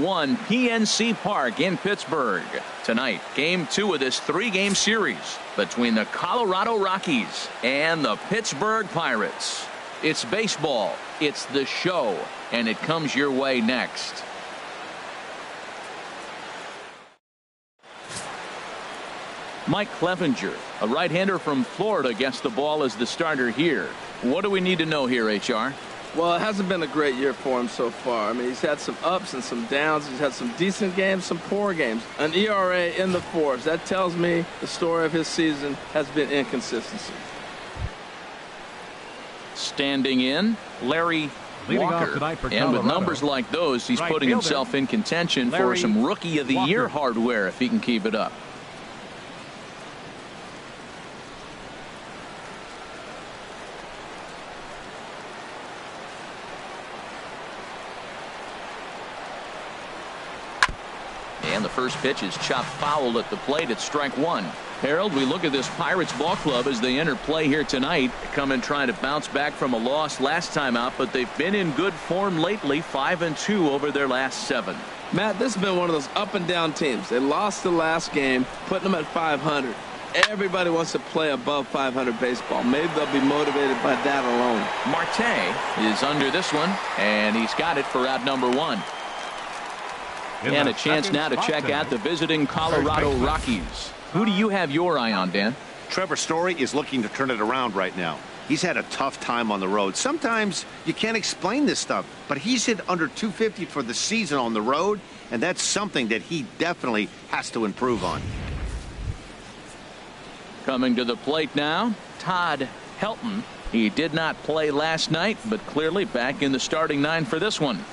1 PNC Park in Pittsburgh. Tonight, game 2 of this 3-game series between the Colorado Rockies and the Pittsburgh Pirates. It's baseball, it's the show, and it comes your way next. Mike Clevinger, a right-hander from Florida, gets the ball as the starter here. What do we need to know here, HR? Well, it hasn't been a great year for him so far. I mean, he's had some ups and some downs. He's had some decent games, some poor games. An ERA in the 4s. That tells me the story of his season has been inconsistency. Standing in, Larry Walker. And with numbers like those, he's putting himself in contention for some Rookie of the Year hardware if he can keep it up. And the first pitch is chopped foul at the plate at strike 1. Harold, we look at this Pirates ball club as they enter play here tonight. They come in trying to bounce back from a loss last time out, but they've been in good form lately, 5-2 over their last 7. Matt, this has been one of those up and down teams. They lost the last game, putting them at 500. Everybody wants to play above 500 baseball. Maybe they'll be motivated by that alone. Marte is under this one, and he's got it for out number 1. And a chance now to check out the visiting Colorado Rockies. Who do you have your eye on, Dan? Trevor Story is looking to turn it around right now. He's had a tough time on the road. Sometimes you can't explain this stuff, but he's hit under 250 for the season on the road, and that's something that he definitely has to improve on. Coming to the plate now, Todd Helton. He did not play last night, but clearly back in the starting 9 for this one.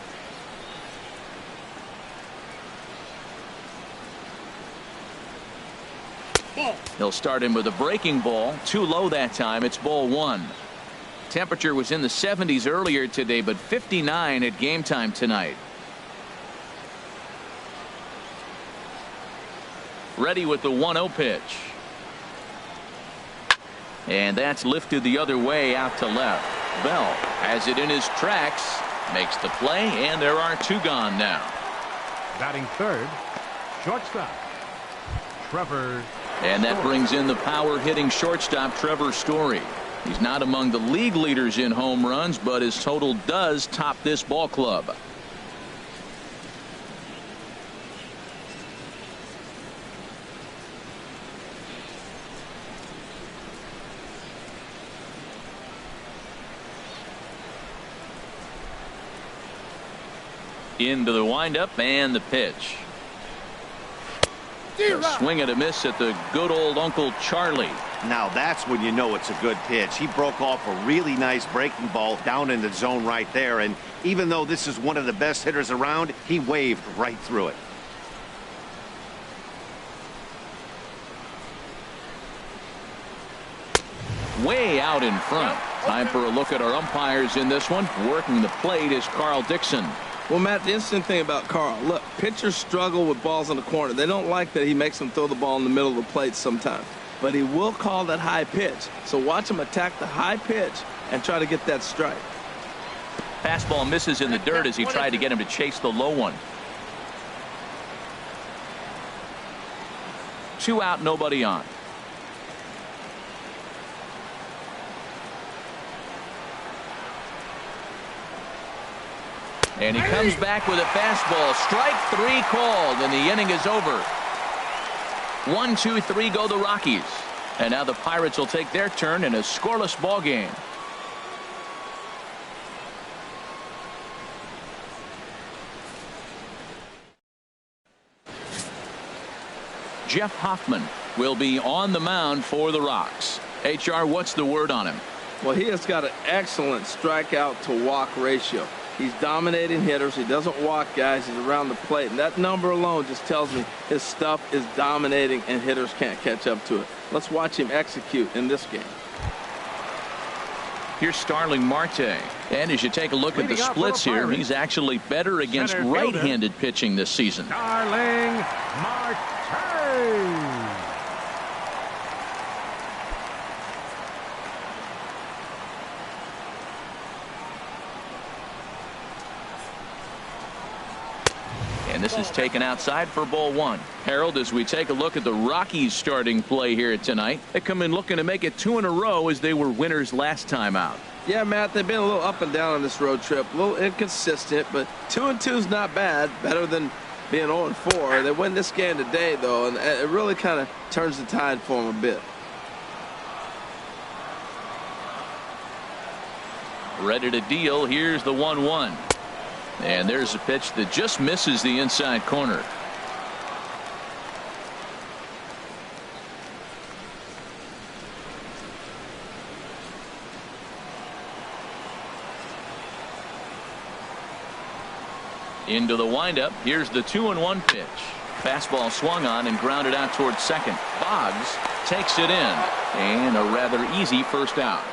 He'll start him with a breaking ball. Too low that time. It's ball 1. Temperature was in the 70s earlier today, but 59 at game time tonight. Ready with the 1-0 pitch. And that's lifted the other way out to left. Bell has it in his tracks, makes the play, and there are 2 gone now. Batting third, shortstop, Trevor. And that brings in the power hitting shortstop Trevor Story. He's not among the league leaders in home runs, but his total does top this ball club. Into the windup and the pitch. A swing and a miss at the good old Uncle Charlie. Now that's when you know it's a good pitch. He broke off a really nice breaking ball down in the zone right there, and even though this is one of the best hitters around, he waved right through it. Way out in front. Time for a look at our umpires in this one. Working the plate is Carl Dixon. Well, Matt, the interesting thing about Carl, look, pitchers struggle with balls in the corner. They don't like that he makes them throw the ball in the middle of the plate sometimes. But he will call that high pitch. So watch him attack the high pitch and try to get that strike. Fastball misses in the dirt as he tried to get him to chase the low one. 2 out, nobody on. And he comes back with a fastball. Strike 3 called, and the inning is over. 1, 2, 3 go the Rockies. And now the Pirates will take their turn in a scoreless ball game. Jeff Hoffman will be on the mound for the Rocks. HR, what's the word on him? Well, he has got an excellent strikeout to walk ratio. He's dominating hitters. He doesn't walk guys. He's around the plate. And that number alone just tells me his stuff is dominating and hitters can't catch up to it. Let's watch him execute in this game. Here's Starling Marte. And as you take a look at the splits here, he's actually better against right-handed pitching this season. Starling Marte. this is taken outside for ball one. Harold, as we take a look at the Rockies starting play here tonight, they come in looking to make it 2 in a row as they were winners last time out. Yeah, Matt, they've been a little up and down on this road trip, a little inconsistent, but 2-2 is not bad, better than being 0-4. They win this game today, though, and it really kind of turns the tide for them a bit. Ready to deal. Here's the 1-1. And there's a pitch that just misses the inside corner. Into the windup. Here's the 2-1 pitch. Fastball swung on and grounded out towards second. Boggs takes it in, and a rather easy first out.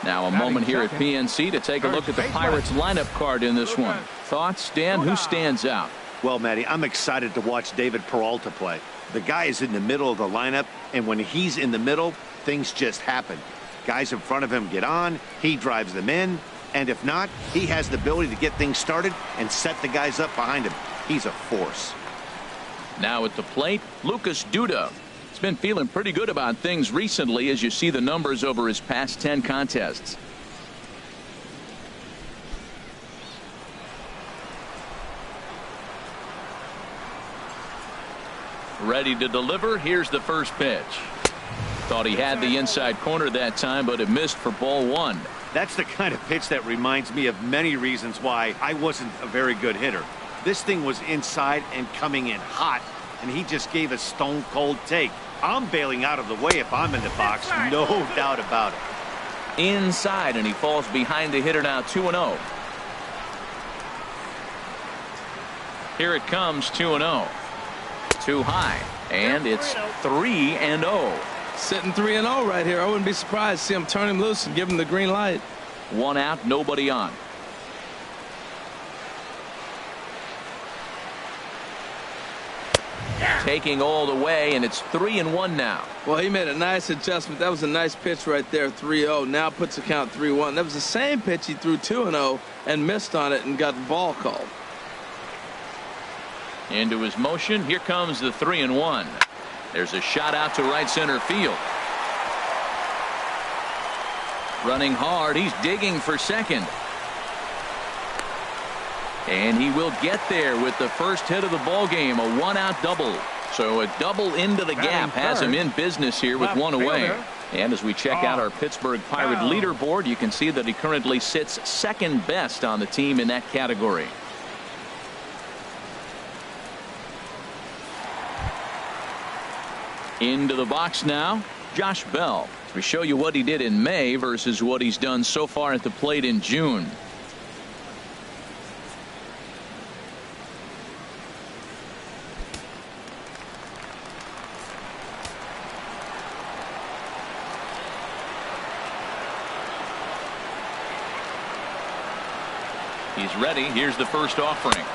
Now a moment here at PNC to take a look at the Pirates lineup card in this one. Thoughts, Dan? Who stands out? Well, Matty, I'm excited to watch David Peralta play. The guy is in the middle of the lineup, and when he's in the middle, things just happen. Guys in front of him get on, he drives them in, and if not, he has the ability to get things started and set the guys up behind him. He's a force. Now at the plate, Lucas Duda. He's been feeling pretty good about things recently as you see the numbers over his past 10 contests. Ready to deliver. Here's the first pitch. Thought he had the inside corner that time, but it missed for ball one. That's the kind of pitch that reminds me of many reasons why I wasn't a very good hitter. This thing was inside and coming in hot, and he just gave a stone cold take. I'm bailing out of the way if I'm in the box, no doubt about it. Inside, and he falls behind the hitter now 2-0. Here it comes, 2-0. Too high, and it's 3-0. Sitting 3-0 right here. I wouldn't be surprised to see him turn him loose and give him the green light. One out, nobody on. Taking all the way, and it's 3-1 now. Well, he made a nice adjustment. That was a nice pitch right there, 3-0. Now puts the count 3-1. That was the same pitch he threw 2-0 and missed on it and got the ball called. Into his motion. Here comes the 3-1. There's a shot out to right center field. Running hard. He's digging for second. And he will get there with the first hit of the ball game, a one-out double. So a double into the gap has him in business here with one away. And as we check out our Pittsburgh Pirate leaderboard, you can see that he currently sits second best on the team in that category. Into the box now, Josh Bell. We show you what he did in May versus what he's done so far at the plate in June. He's ready. Here's the first offering.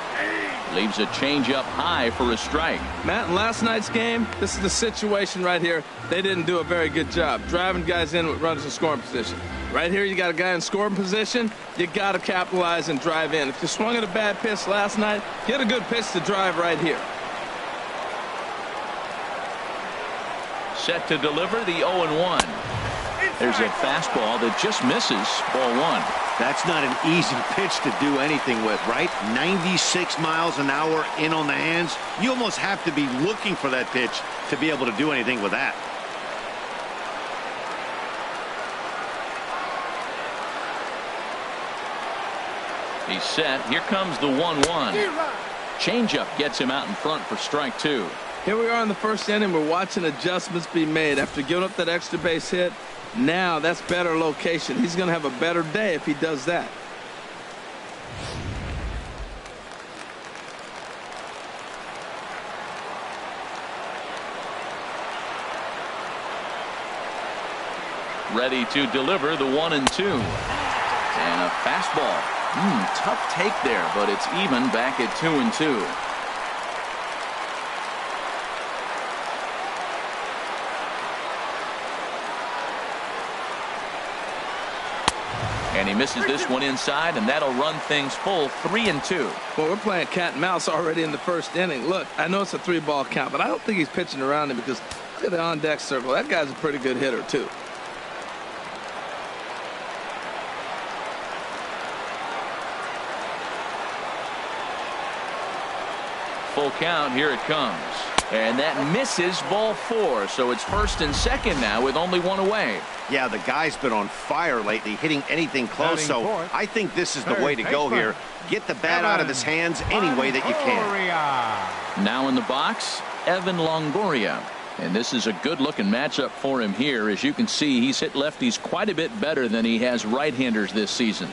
Leaves a changeup high for a strike. Matt, in last night's game, this is the situation right here. They didn't do a very good job driving guys in with runners in scoring position. Right here, you got a guy in scoring position. You got to capitalize and drive in. If you swung at a bad pitch last night, get a good pitch to drive right here. Set to deliver the 0-1. There's a fastball that just misses ball one. That's not an easy pitch to do anything with, right? 96 miles an hour in on the hands. You almost have to be looking for that pitch to be able to do anything with that. He's set. Here comes the 1-1. Changeup gets him out in front for strike two. Here we are in the first inning. We're watching adjustments be made after giving up that extra base hit. Now that's better location. He's going to have a better day if he does that. Ready to deliver the 1-2. And a fastball. Tough take there, but it's even back at 2-2. And he misses this one inside, and that'll run things full 3-2. Well, we're playing cat and mouse already in the first inning. Look, I know it's a 3-ball count, but I don't think he's pitching around him because look at the on-deck circle. That guy's a pretty good hitter, too. Full count. Here it comes. And that misses, ball 4. So it's first and second now with only one away. Yeah, the guy's been on fire lately, hitting anything close. So Fourth, I think this is the way to go here. Get the bat out of his hands any way that you can. Now in the box, Evan Longoria. And this is a good-looking matchup for him here. As you can see, he's hit lefties quite a bit better than he has right-handers this season.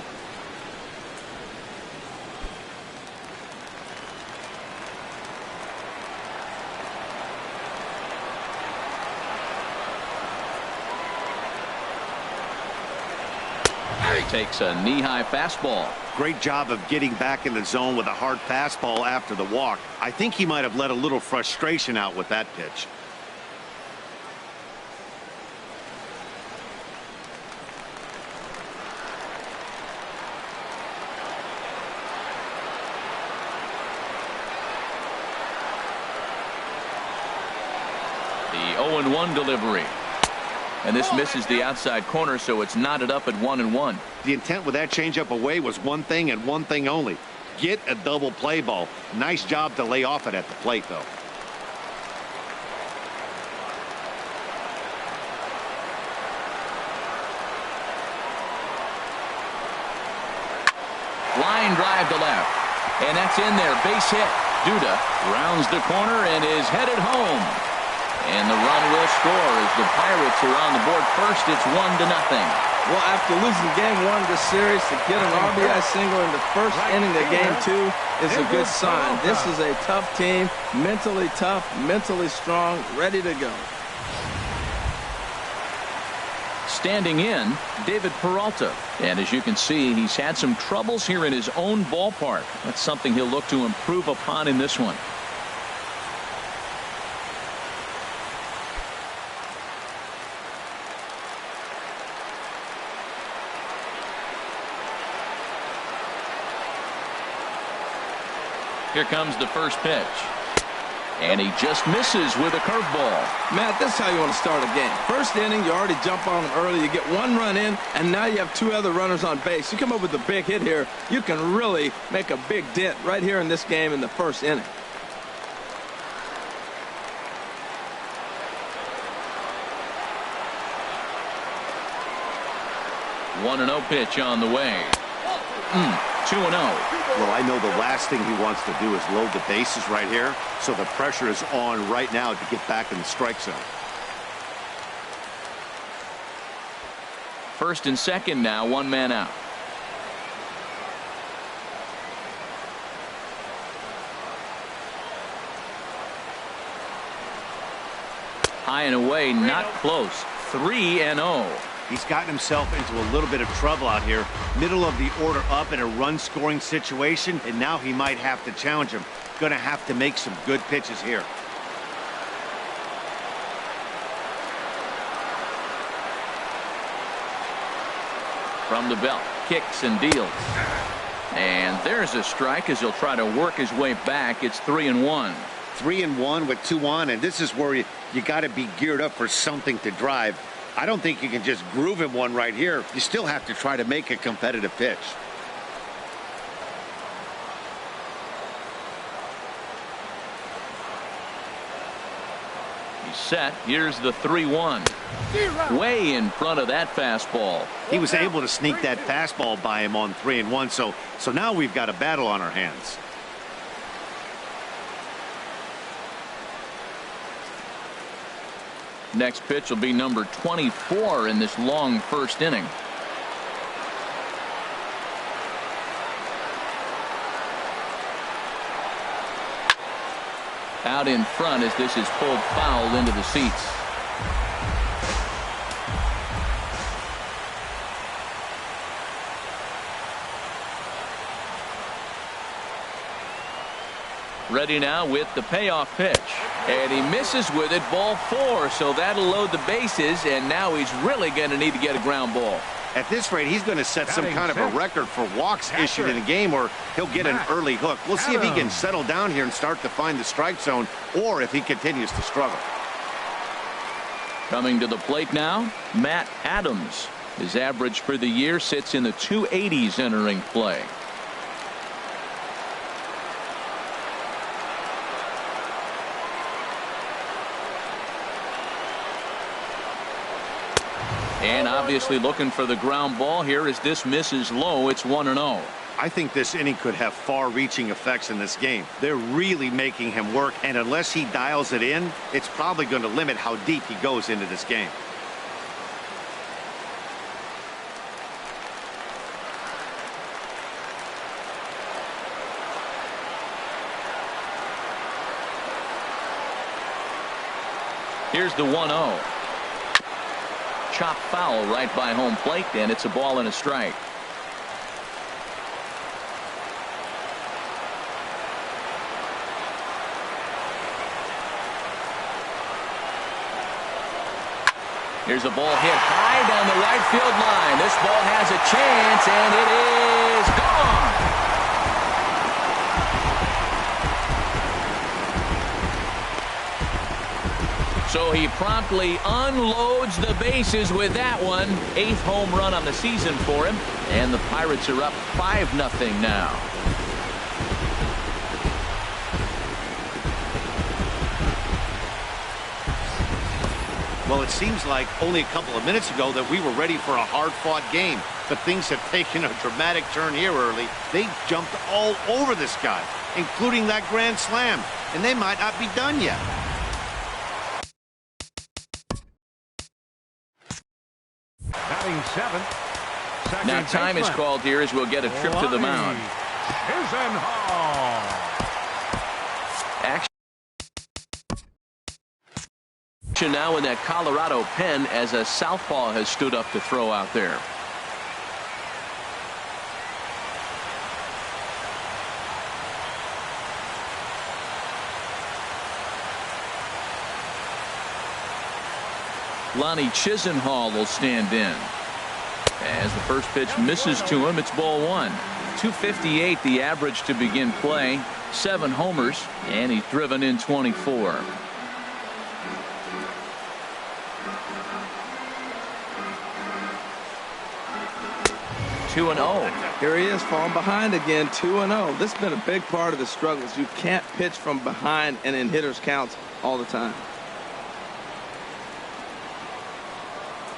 Takes a knee-high fastball. Great job of getting back in the zone with a hard fastball after the walk. I think he might have let a little frustration out with that pitch. The 0-1 delivery. And this misses the outside corner, so it's knotted up at 1-1. The intent with that changeup away was one thing and one thing only. Get a double play ball. Nice job to lay off it at the plate, though. Line drive to left. And that's in there. Base hit. Duda rounds the corner and is headed home. And the run will score as the Pirates are on the board first. It's 1-0. Well, after losing game 1 of the series, to get an RBI single in the first inning of game 2 is a good sign. This is a tough team, mentally tough, mentally strong, ready to go. Standing in, David Peralta. And as you can see, he's had some troubles here in his own ballpark. That's something he'll look to improve upon in this one. Here comes the first pitch. And he just misses with a curveball. Matt, this is how you want to start a game. First inning, you already jump on them early. You get 1 run in, and now you have 2 other runners on base. You come up with a big hit here, you can really make a big dent right here in this game in the first inning. One 1-0 pitch on the way. 2-0. Well, I know the last thing he wants to do is load the bases right here, so the pressure is on right now to get back in the strike zone. First and second now, 1 man out. High and away, not close. 3-0. He's gotten himself into a little bit of trouble out here. Middle of the order up in a run-scoring situation, and now he might have to challenge him. Going to have to make some good pitches here. From the belt, kicks and deals. And there's a strike as he'll try to work his way back. It's 3-1. 3-1 with 2 on, and this is where you got to be geared up for something to drive. I don't think you can just groove him one right here. You still have to try to make a competitive pitch. He's set. Here's the 3-1. Way in front of that fastball. He was able to sneak that fastball by him on 3-1, so now we've got a battle on our hands. Next pitch will be number 24 in this long first inning. Out in front as this is pulled foul into the seats. Ready now with the payoff pitch. And he misses with it, ball 4. So that'll load the bases, and now he's really going to need to get a ground ball. At this rate, he's going to set some Batting kind of a sixth, record for walks Hector. issued in a game, or he'll get an early hook. We'll see if he can Adams. settle down here and start to find the strike zone, or if he continues to struggle. Coming to the plate now, Matt Adams. His average for the year sits in the 280s entering play. And obviously looking for the ground ball here as this misses low. It's 1-0. I think this inning could have far-reaching effects in this game. They're really making him work, and unless he dials it in, it's probably going to limit how deep he goes into this game. Here's the 1-0. Chop foul right by home plate, and it's a ball and a strike. Here's a ball hit high down the right field line. This ball has a chance, and it is gone. So he promptly unloads the bases with that one. 8th home run on the season for him. And the Pirates are up 5-0 now. Well, it seems like only a couple of minutes ago that we were ready for a hard-fought game. But things have taken a dramatic turn here early. They jumped all over this guy, including that grand slam. And they might not be done yet. Batting seventh. Second Now time is baseman. called here as we'll get a trip to the mound. Action now in that Colorado pen as a southpaw has stood up to throw out there. Lonnie Chisenhall will stand in. As the first pitch misses to him, it's ball one. 258 the average to begin play. 7 homers, and he's driven in 24. Two and 0. Here he is, falling behind again, 2-0. This has been a big part of the struggles. You can't pitch from behind and in hitters' counts all the time.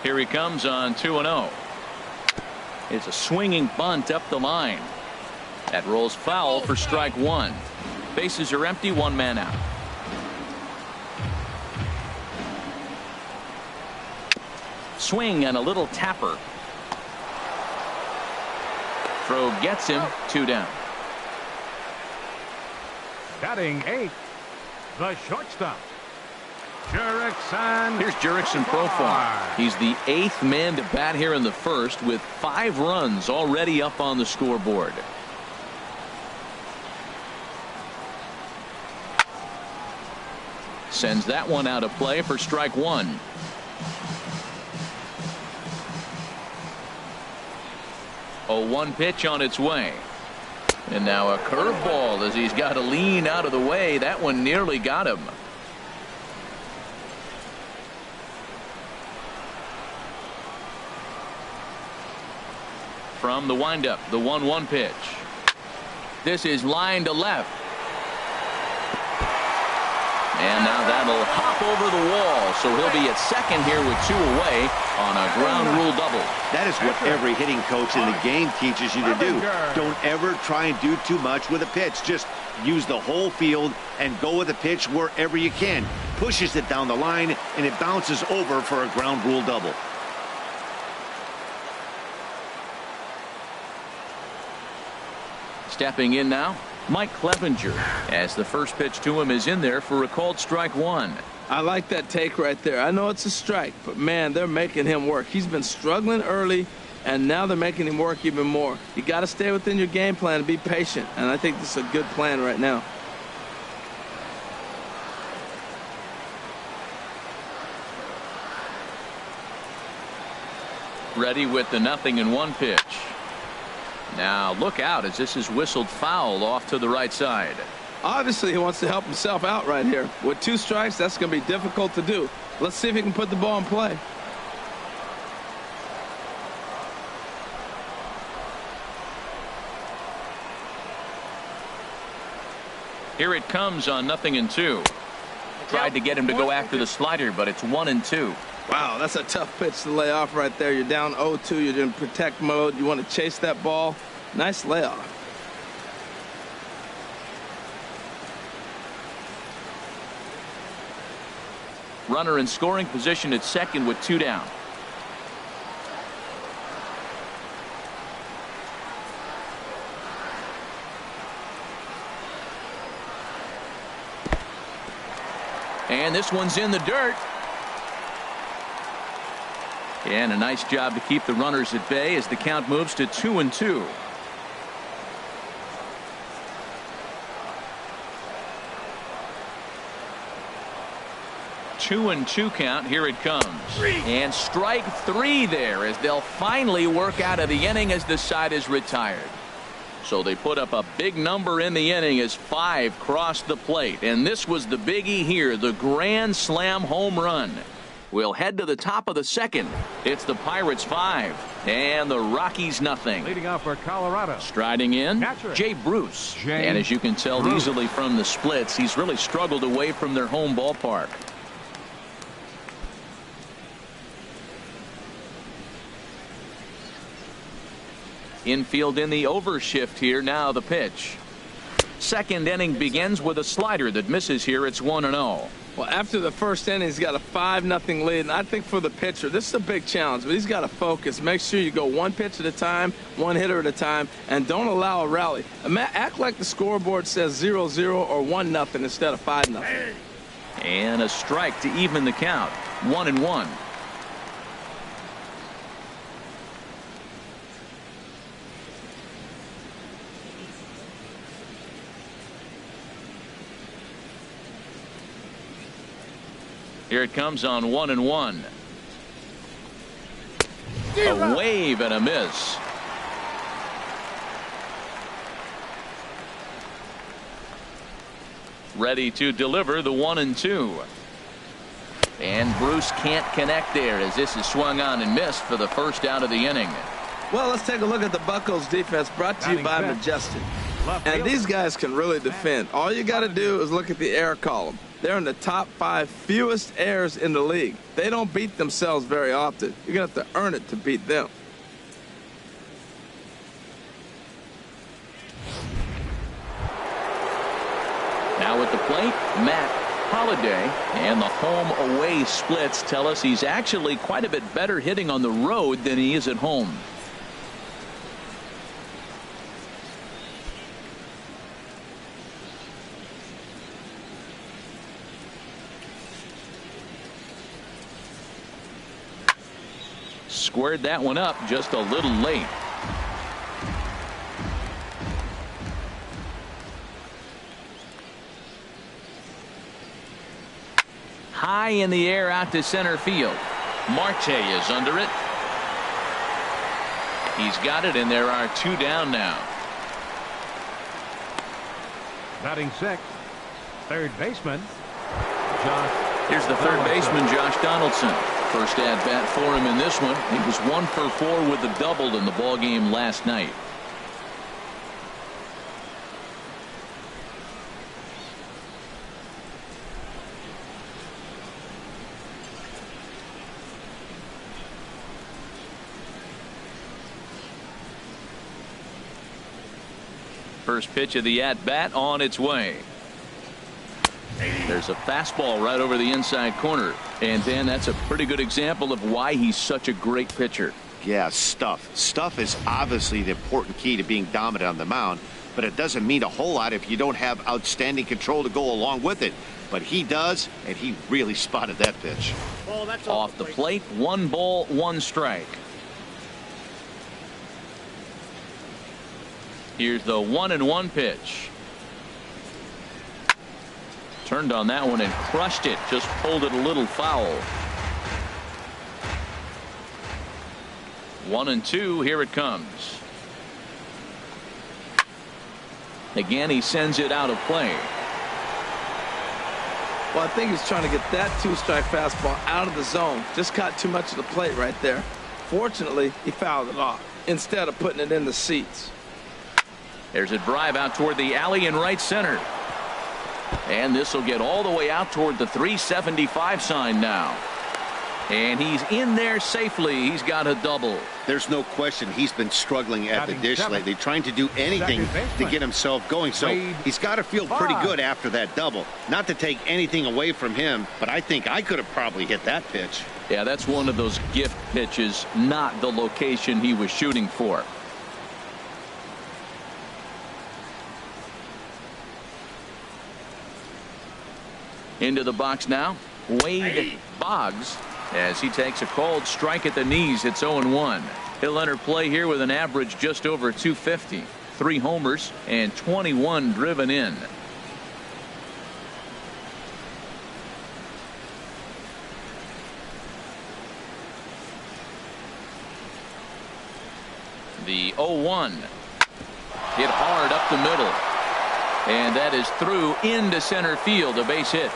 Here he comes on 2-0. It's a swinging bunt up the line. That rolls foul for strike one. Bases are empty, 1 man out. Swing and a little tapper. Throw gets him, 2 down. Batting 8th, the shortstop, Jurickson. Here's Jurickson Profar. He's the 8th man to bat here in the first with 5 runs already up on the scoreboard. Sends that one out of play for strike one. A 1 pitch on its way. And now a curveball as he's got to lean out of the way. That one nearly got him. From the windup, the 1-1 pitch. This is line to left. And now that'll hop over the wall, so he'll be at second here with 2 away on a ground rule double. That is what every hitting coach in the game teaches you to do. Don't ever try and do too much with a pitch. Just use the whole field and go with the pitch wherever you can. Pushes it down the line, and it bounces over for a ground rule double. Stepping in now, Mike Clevinger, as the first pitch to him is in there for a called strike one. I like that take right there. I know it's a strike, but man, they're making him work. He's been struggling early, and now they're making him work even more. You got to stay within your game plan and be patient, and I think this is a good plan right now. Ready with the 0-1 pitch. Now look out as this is whistled foul off to the right side. Obviously, he wants to help himself out right here. With 2 strikes, that's going to be difficult to do. Let's see if he can put the ball in play. Here it comes on 0-2. Tried to get him to go after the slider, but it's 1-2. Wow, that's a tough pitch to lay off right there. You're down 0-2. You're in protect mode. You want to chase that ball. Nice layoff. Runner in scoring position at second with 2 down. And this one's in the dirt. And a nice job to keep the runners at bay as the count moves to 2-2. Two and 2 count. Here it comes. And strike 3 there as they'll finally work out of the inning as the side is retired. So they put up a big number in the inning as 5 crossed the plate. And this was the biggie here, the grand slam home run. We'll head to the top of the second. It's the Pirates 5 and the Rockies 0. Leading off for Colorado. Striding in, Catcher. Jay Bruce. Jay and as you can tell Bruce. easily from the splits, he's really struggled away from their home ballpark. Infield in the overshift here. Now the pitch. Second inning begins with a slider that misses here. It's 1-0. Well, after the first inning, he's got a 5-0 lead. And I think for the pitcher, this is a big challenge, but he's got to focus. Make sure you go 1 pitch at a time, 1 hitter at a time, and don't allow a rally. Act like the scoreboard says 0-0 or 1-0 instead of 5-0. And a strike to even the count. 1-1. Here it comes on 1-1. A wave and a miss. Ready to deliver the 1-2. And Bruce can't connect there as this is swung on and missed for the first out of the inning. Well, let's take a look at the Buccos defense brought to you by Majestic. And these guys can really defend. All you got to do is look at the error column. They're in the top 5 fewest errors in the league. They don't beat themselves very often. You're going to have to earn it to beat them. Now at the plate, Matt Holliday, and the home-away splits tell us he's actually quite a bit better hitting on the road than he is at home. Squared that one up just a little late. High in the air out to center field. Marte is under it. He's got it, and there are 2 down now. Batting 6th, third baseman, Josh. Here's the third baseman, Josh Donaldson. First at bat for him in this one. He was 1 for 4 with a double in the ball game last night. First pitch of the at bat on its way. There's a fastball right over the inside corner. And Dan, that's a pretty good example of why he's such a great pitcher. Yeah, stuff. Stuff is obviously the important key to being dominant on the mound, but it doesn't mean a whole lot if you don't have outstanding control to go along with it. But he does, and he really spotted that pitch. Off the plate, 1 ball, 1 strike. Here's the 1-1 pitch. Turned on that one and crushed it. Just pulled it a little foul. 1-2. Here it comes. Again, he sends it out of play. Well, I think he's trying to get that two-strike fastball out of the zone. Just caught too much of the plate right there. Fortunately, he fouled it off instead of putting it in the seats. There's a drive out toward the alley in right center. And this will get all the way out toward the 375 sign now. And he's in there safely. He's got a double. There's no question he's been struggling at the dish lately, trying to do anything to get himself going. So he's got to feel pretty good after that double. Not to take anything away from him, but I think I could have probably hit that pitch. Yeah, that's one of those gift pitches, not the location he was shooting for. Into the box now, Wade Boggs, as he takes a called strike at the knees. It's 0-1. He'll enter play here with an average just over 250, 3 homers and 21 driven in. The 0-1 hit hard up the middle, and that is through into center field, a base hit.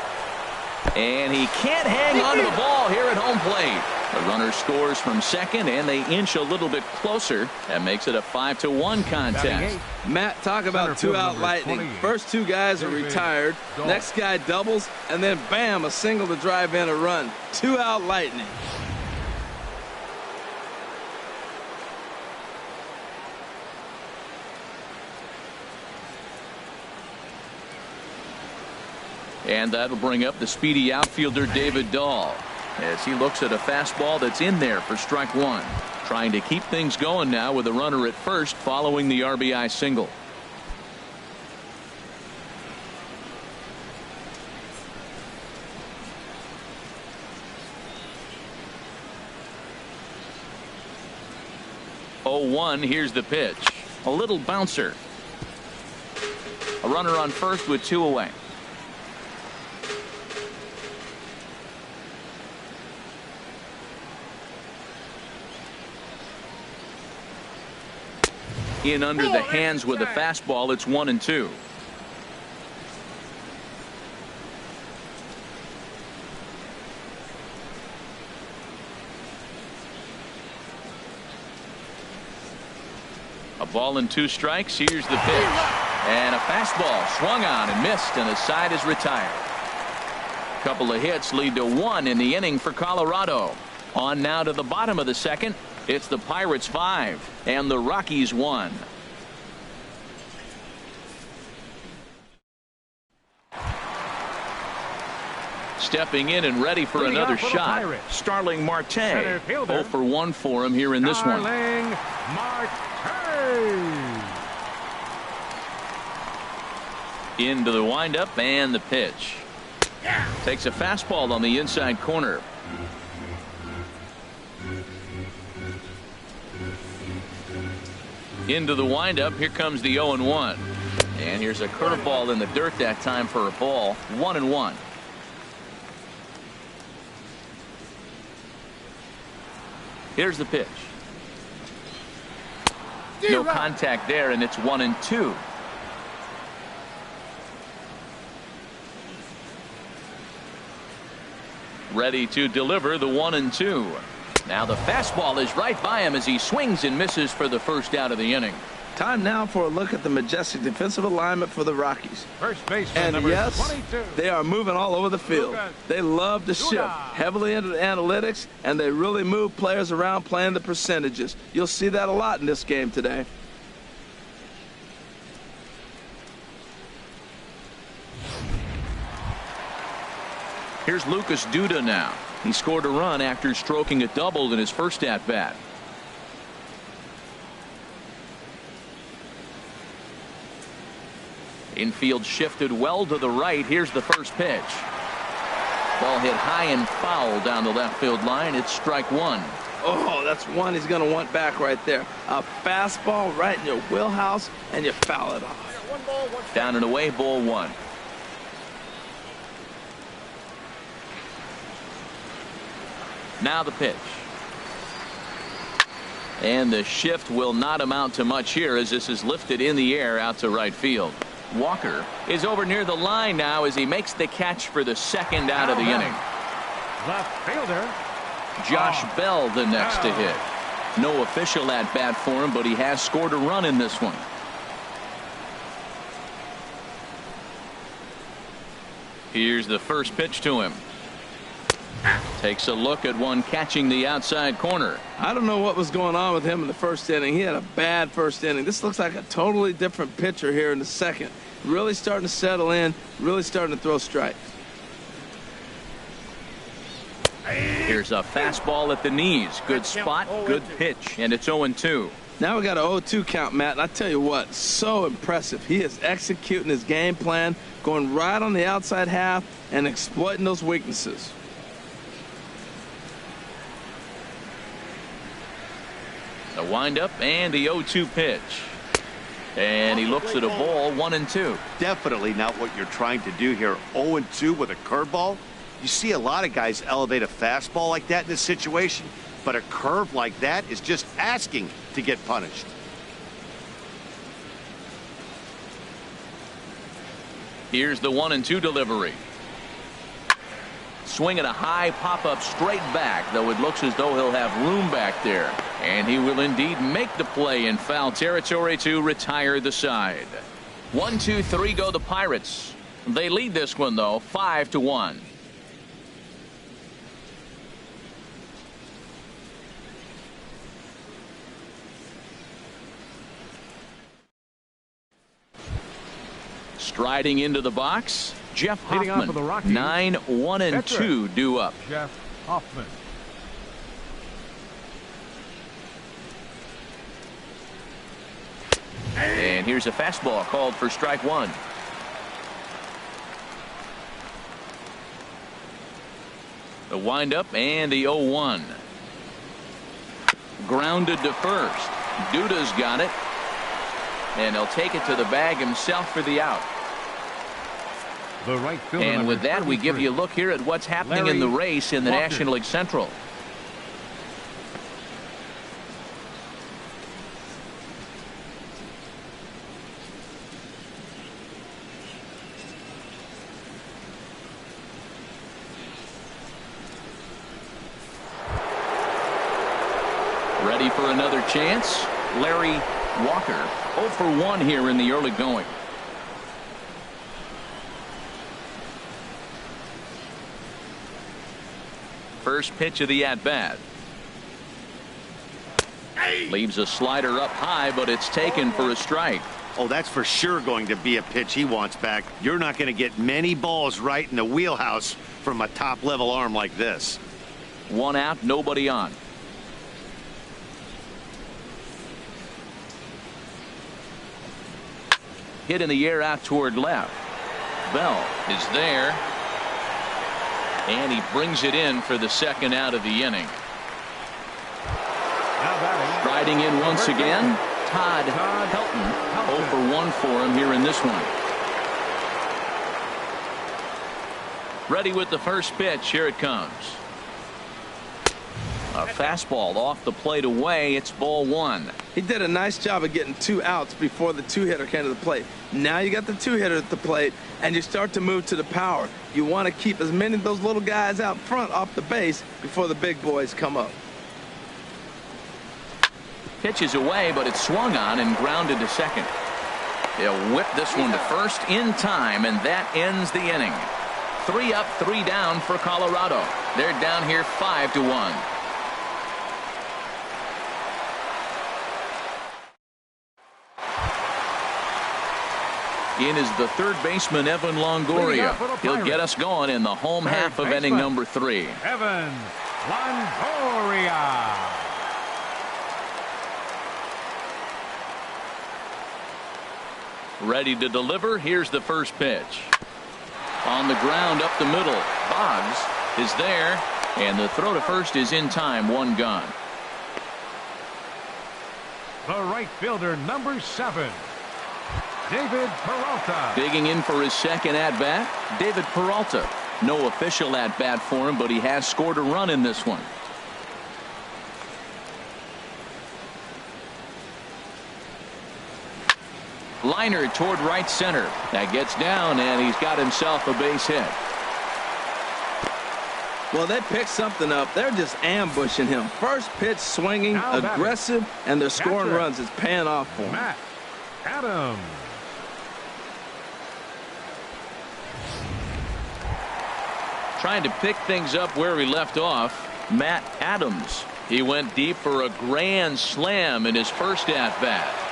And he can't hang on to the ball here at home plate. The runner scores from second, and they inch a little bit closer. That makes it a 5-1 contest. Matt, talk about two-out lightning. First two guys are retired. Next guy doubles, and then bam, a single to drive in a run. Two-out lightning. And that'll bring up the speedy outfielder David Dahl as he looks at a fastball that's in there for strike one. Trying to keep things going now with a runner at first following the RBI single. Here's the pitch. A little bouncer. A runner on first with 2 away. In under the hands with a fastball. It's 1-2. A ball and 2 strikes. Here's the pitch. And a fastball swung on and missed, and the side is retired. A couple of hits lead to 1 in the inning for Colorado. On now to the bottom of the second. It's the Pirates 5 and the Rockies 1. Stepping in and ready for another shot, Starling Marte. 0 for 1 for him here in this one. Into the windup and the pitch. Takes a fastball on the inside corner. Into the windup. Here comes the 0-1. And here's a curveball in the dirt that time for a ball. 1-1. Here's the pitch. No contact there, and it's 1-2. Ready to deliver the 1-2. Now the fastball is right by him as he swings and misses for the first out of the inning. Time now for a look at the majestic defensive alignment for the Rockies. First baseman, and yes, 22. They are moving all over the field. They love to shift heavily into the analytics, and they really move players around playing the percentages. You'll see that a lot in this game today. Here's Lucas Duda now. He scored a run after stroking a double in his first at-bat. Infield shifted well to the right. Here's the first pitch. Ball hit high and foul down the left field line. It's strike 1. Oh, that's one he's going to want back right there. A fastball right in your wheelhouse, and you foul it off. Down and away, ball 1. Now the pitch. And the shift will not amount to much here as this is lifted in the air out to right field. Walker is over near the line now as he makes the catch for the second out of the inning. Left fielder. Josh Bell the next to hit. No official at bat for him, but he has scored a run in this one. Here's the first pitch to him. Takes a look at one catching the outside corner. I don't know what was going on with him in the first inning. He had a bad first inning. This looks like a totally different pitcher here in the second. Really starting to settle in, really starting to throw strikes. Here's a fastball at the knees. Good spot, good pitch, and it's 0-2. Now we got a 0-2 count, Matt, and I tell you what, so impressive. He is executing his game plan, going right on the outside half and exploiting those weaknesses. The windup and the 0-2 pitch. And he looks at a ball, 1-2. Definitely not what you're trying to do here. 0-2 with a curveball. You see a lot of guys elevate a fastball like that in this situation, but a curve like that is just asking to get punished. Here's the 1-2 delivery. Swing at a high pop-up straight back, though it looks as though he'll have room back there. And he will indeed make the play in foul territory to retire the side. 1-2-3 go the Pirates. They lead this one, though, 5-1. Striding into the box, Jeff Hoffman. 9-1-2 due up. Jeff Hoffman. And here's a fastball called for strike one. The windup and the 0-1. Grounded to first. Duda's got it. And he'll take it to the bag himself for the out. The right fielder, and with that, we give you a look here at what's happening in the race in the National League Central. Ready for another chance? Larry Walker 0 for 1 here in the early going. First pitch of the at-bat. Leaves a slider up high, but it's taken for a strike. Oh, that's for sure going to be a pitch he wants back. You're not going to get many balls right in the wheelhouse from a top-level arm like this. One out, nobody on. Hit in the air out toward left. Bell is there. And he brings it in for the second out of the inning. Striding in once again, Todd Helton. 0 for 1 for him here in this one. Ready with the first pitch. Here it comes. A fastball off the plate away. It's ball one. He did a nice job of getting 2 outs before the 2-hitter came to the plate. Now you got the 2-hitter at the plate, and you start to move to the power. You want to keep as many of those little guys out front off the base before the big boys come up. Pitches away, but it's swung on and grounded to second. They'll whip this one to first in time, and that ends the inning. 3 up, 3 down for Colorado. They're down here 5-1. In is the third baseman, Evan Longoria. He'll get us going in the home half of inning number 3. Evan Longoria. Ready to deliver. Here's the first pitch. On the ground up the middle. Boggs is there. And the throw to first is in time. 1 gone. The right fielder, number 7. David Peralta. Digging in for his second at-bat, David Peralta. No official at-bat for him, but he has scored a run in this one. Liner toward right center. That gets down, and he's got himself a base hit. Well, they picked something up. They're just ambushing him. First pitch swinging, aggressive, and they're scoring runs. It's paying off for him. Matt Adams. Trying to pick things up where he left off. Matt Adams. He went deep for a grand slam in his first at bat.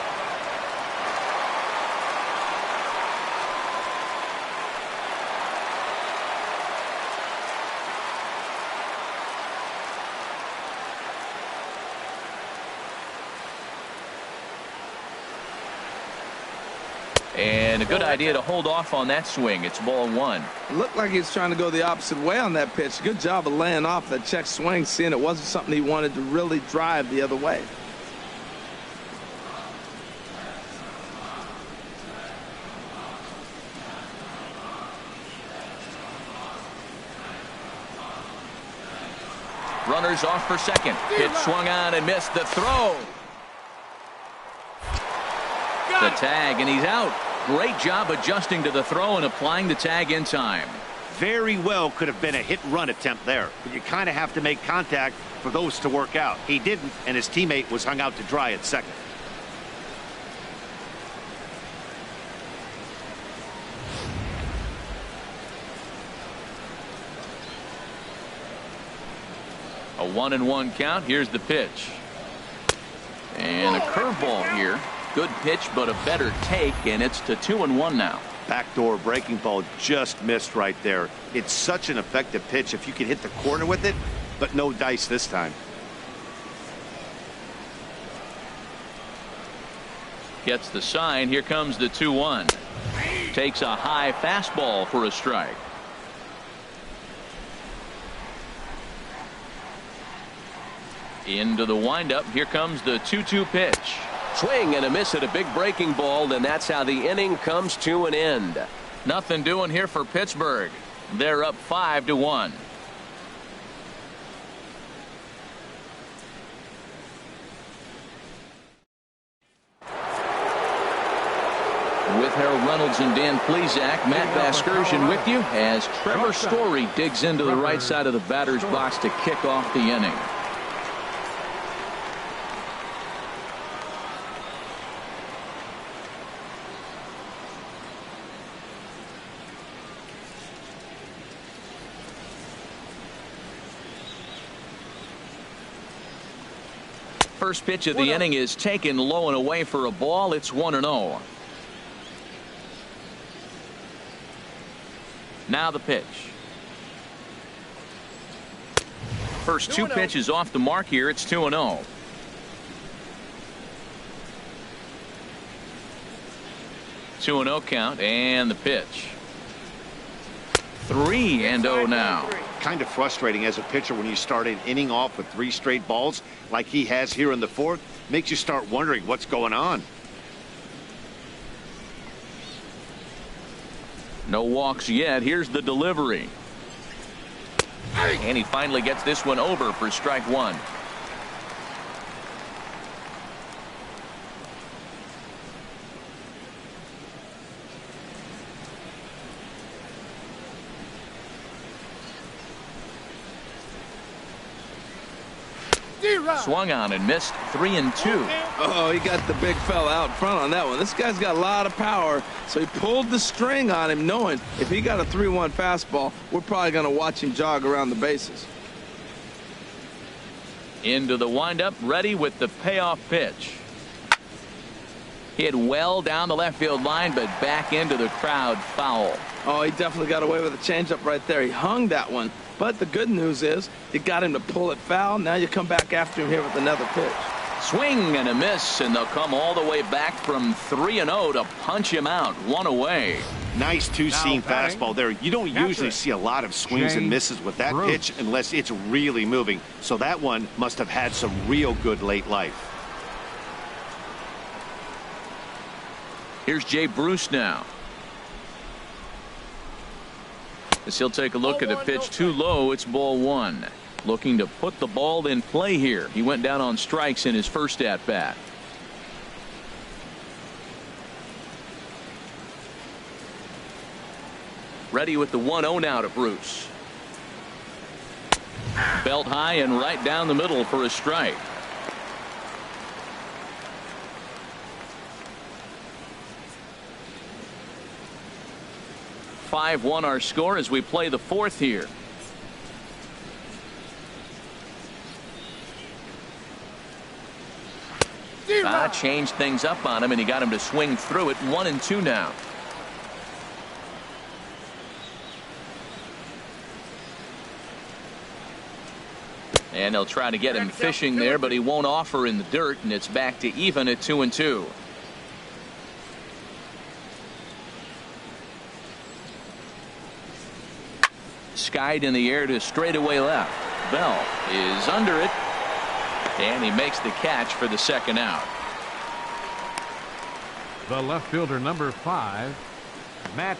And a good idea to hold off on that swing. It's ball one. It looked like he was trying to go the opposite way on that pitch. Good job of laying off that check swing, seeing it wasn't something he wanted to really drive the other way. Runners off for second. Pitch swung on and missed the throw. The tag, and he's out. Great job adjusting to the throw and applying the tag in time. Very well could have been a hit-and-run attempt there, but you kind of have to make contact for those to work out. He didn't, and his teammate was hung out to dry at second. A 1-1 count. Here's the pitch. And a curveball here. Good pitch, but a better take, and it's to 2-1 now. Backdoor breaking ball just missed right there. It's such an effective pitch if you can hit the corner with it, but no dice this time. Gets the sign. Here comes the 2-1. Takes a high fastball for a strike. Into the windup. Here comes the 2-2 pitch. Swing and a miss at a big breaking ball, and that's how the inning comes to an end. Nothing doing here for Pittsburgh. They're up 5-1. With Harold Reynolds and Dan Plesac, Matt Vasgersian with you as Trevor Story digs into the right side of the batter's box to kick off the inning. First pitch of the inning is taken low and away for a ball. It's 1-0. Now the pitch. First two pitches off the mark here. It's 2-0. Two and 0 count, and the pitch. 3-0 now. Kind of frustrating as a pitcher when you start an inning off with 3 straight balls like he has here in the fourth. Makes you start wondering what's going on. No walks yet. Here's the delivery. And he finally gets this one over for strike one. Swung on and missed. 3-2. Oh, he got the big fella out front on that one. This guy's got a lot of power, so he pulled the string on him, knowing if he got a 3-1 fastball, we're probably going to watch him jog around the bases. Into the windup, ready with the payoff pitch. Hit well down the left field line, but back into the crowd, foul. Oh, he definitely got away with a changeup right there. He hung that one. But the good news is you got him to pull it foul. Now you come back after him here with another pitch. Swing and a miss, and they'll come all the way back from 3-0 to punch him out. One away. Nice two-seam fastball there. You don't usually see a lot of swings and misses with that pitch unless it's really moving. So that one must have had some real good late life. Here's Jay Bruce now. As he'll take a look at a pitch too low, it's ball one. Looking to put the ball in play here. He went down on strikes in his first at bat. Ready with the 1-0 now to Bruce. Belt high and right down the middle for a strike. (5-1) our score as we play the fourth here. Changed things up on him, and he got him to swing through it. 1-2 now. And they'll try to get him fishing there, but he won't offer in the dirt, and it's back to even at 2-2. Skied in the air to straightaway left. Bell is under it, and he makes the catch for the second out. The left fielder, number 5, Matt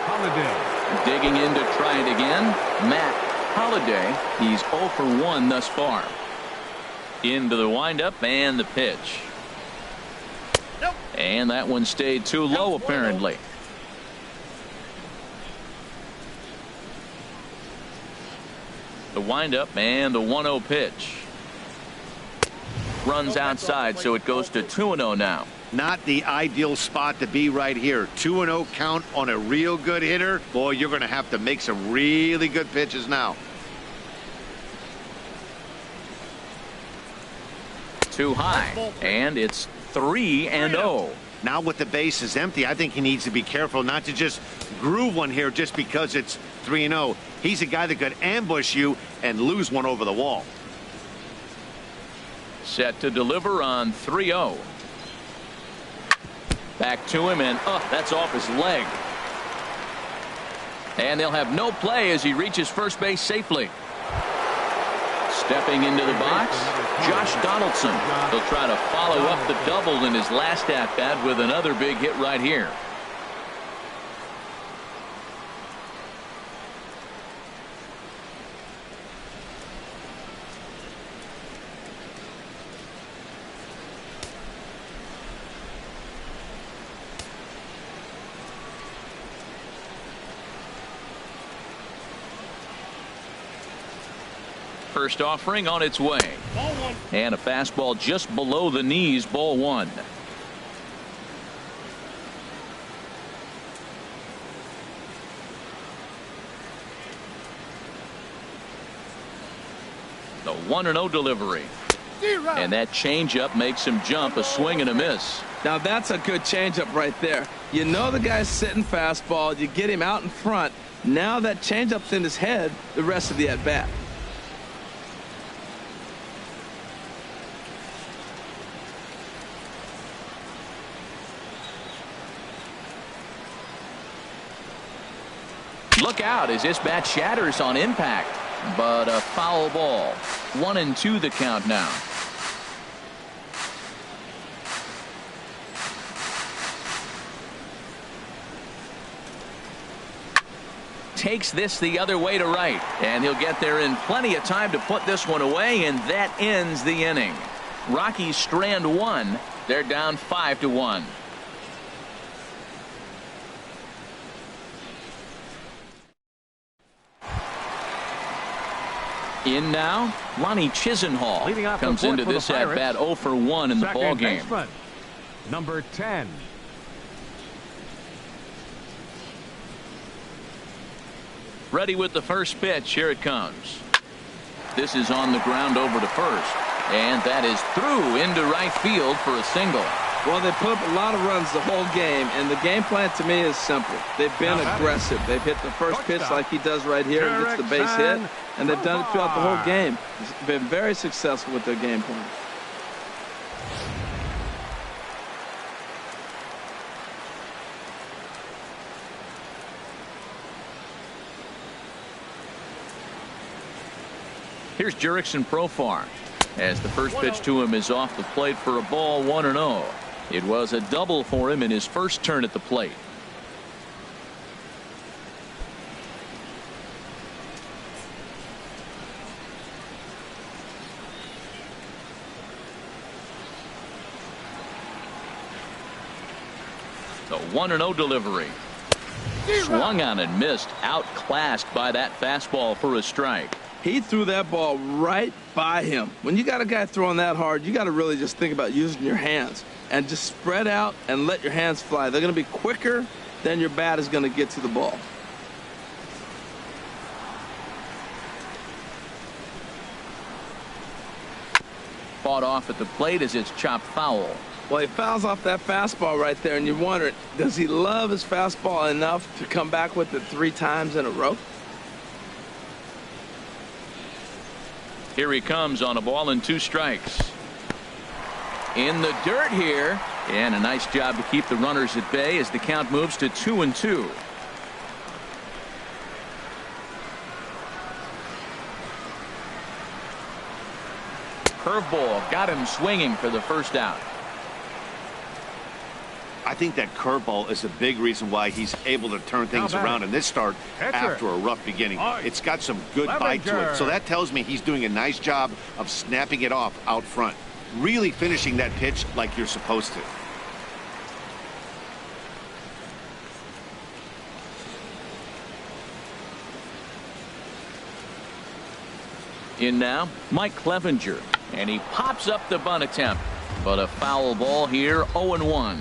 Holliday. Digging in to try it again, Matt Holliday. He's 0 for 1 thus far. Into the windup and the pitch. Nope. And that one stayed too low apparently. The windup and the 1-0 pitch. Runs outside, so it goes to 2-0 now. Not the ideal spot to be right here. 2-0 count on a real good hitter. Boy, you're going to have to make some really good pitches now. Too high, and it's 3-0. Now with the bases empty, I think he needs to be careful not to just groove one here just because it's 3-0. He's a guy that could ambush you and lose one over the wall. Set to deliver on 3-0. Back to him, and that's off his leg. And they'll have no play as he reaches first base safely. Stepping into the box, Josh Donaldson. He'll try to follow up the double in his last at-bat with another big hit right here. First offering on its way. And a fastball just below the knees, ball 1. The 1-0 delivery. And that changeup makes him jump, a swing and a miss. Now that's a good changeup right there. You know the guy's sitting fastball. You get him out in front. Now that changeup's in his head the rest of the at-bat. Look out as this bat shatters on impact, but a foul ball. 1-2 the count now. Takes this the other way to right, and he'll get there in plenty of time to put this one away, and that ends the inning. Rockies strand 1. They're down 5-1. In now, Lonnie Chisenhall comes into this at bat 0 for 1 in the ball game. Number 10. Ready with the first pitch. Here it comes. This is on the ground over to first, and that is through into right field for a single. Well, they put up a lot of runs the whole game, and the game plan to me is simple. They've been aggressive. They've hit the first pitch like he does right here and gets the base hit, and they've done it throughout the whole game. It's been very successful with their game plan. Here's Jurickson Profar as the first pitch to him is off the plate for a ball. 1-0. It was a double for him in his first turn at the plate. The 1-0 delivery. Swung on and missed. Outclassed by that fastball for a strike. He threw that ball right by him. When you got a guy throwing that hard, you got to really just think about using your hands and just spread out and let your hands fly. They're going to be quicker than your bat is going to get to the ball. Fought off at the plate as it's chopped foul. Well, he fouls off that fastball right there, and you're wondering, does he love his fastball enough to come back with it 3 times in a row? Here he comes on a ball and 2 strikes. In the dirt here, and a nice job to keep the runners at bay as the count moves to 2-2. Curveball got him swinging for the first out. I think that curveball is a big reason why he's able to turn things around in this start after a rough beginning. It's got some good bite to it, so that tells me he's doing a nice job of snapping it off out front, really finishing that pitch like you're supposed to. In now, Mike Clevinger, and he pops up the bunt attempt, but a foul ball here, 0-1.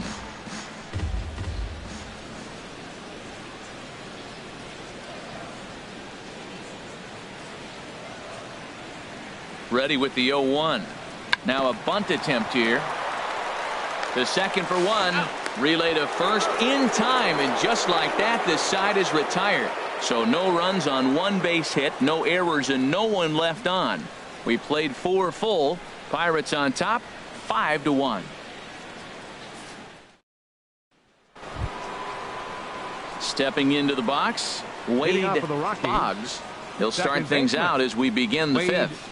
Ready with the 0-1. Now a bunt attempt here. The second for 1. Relay to first in time, and just like that, this side is retired. So no runs on 1 base hit, no errors, and no one left on. We played 4 full. Pirates on top, 5-1. Stepping into the box, Wade Boggs. He'll start things out as we begin the 5th.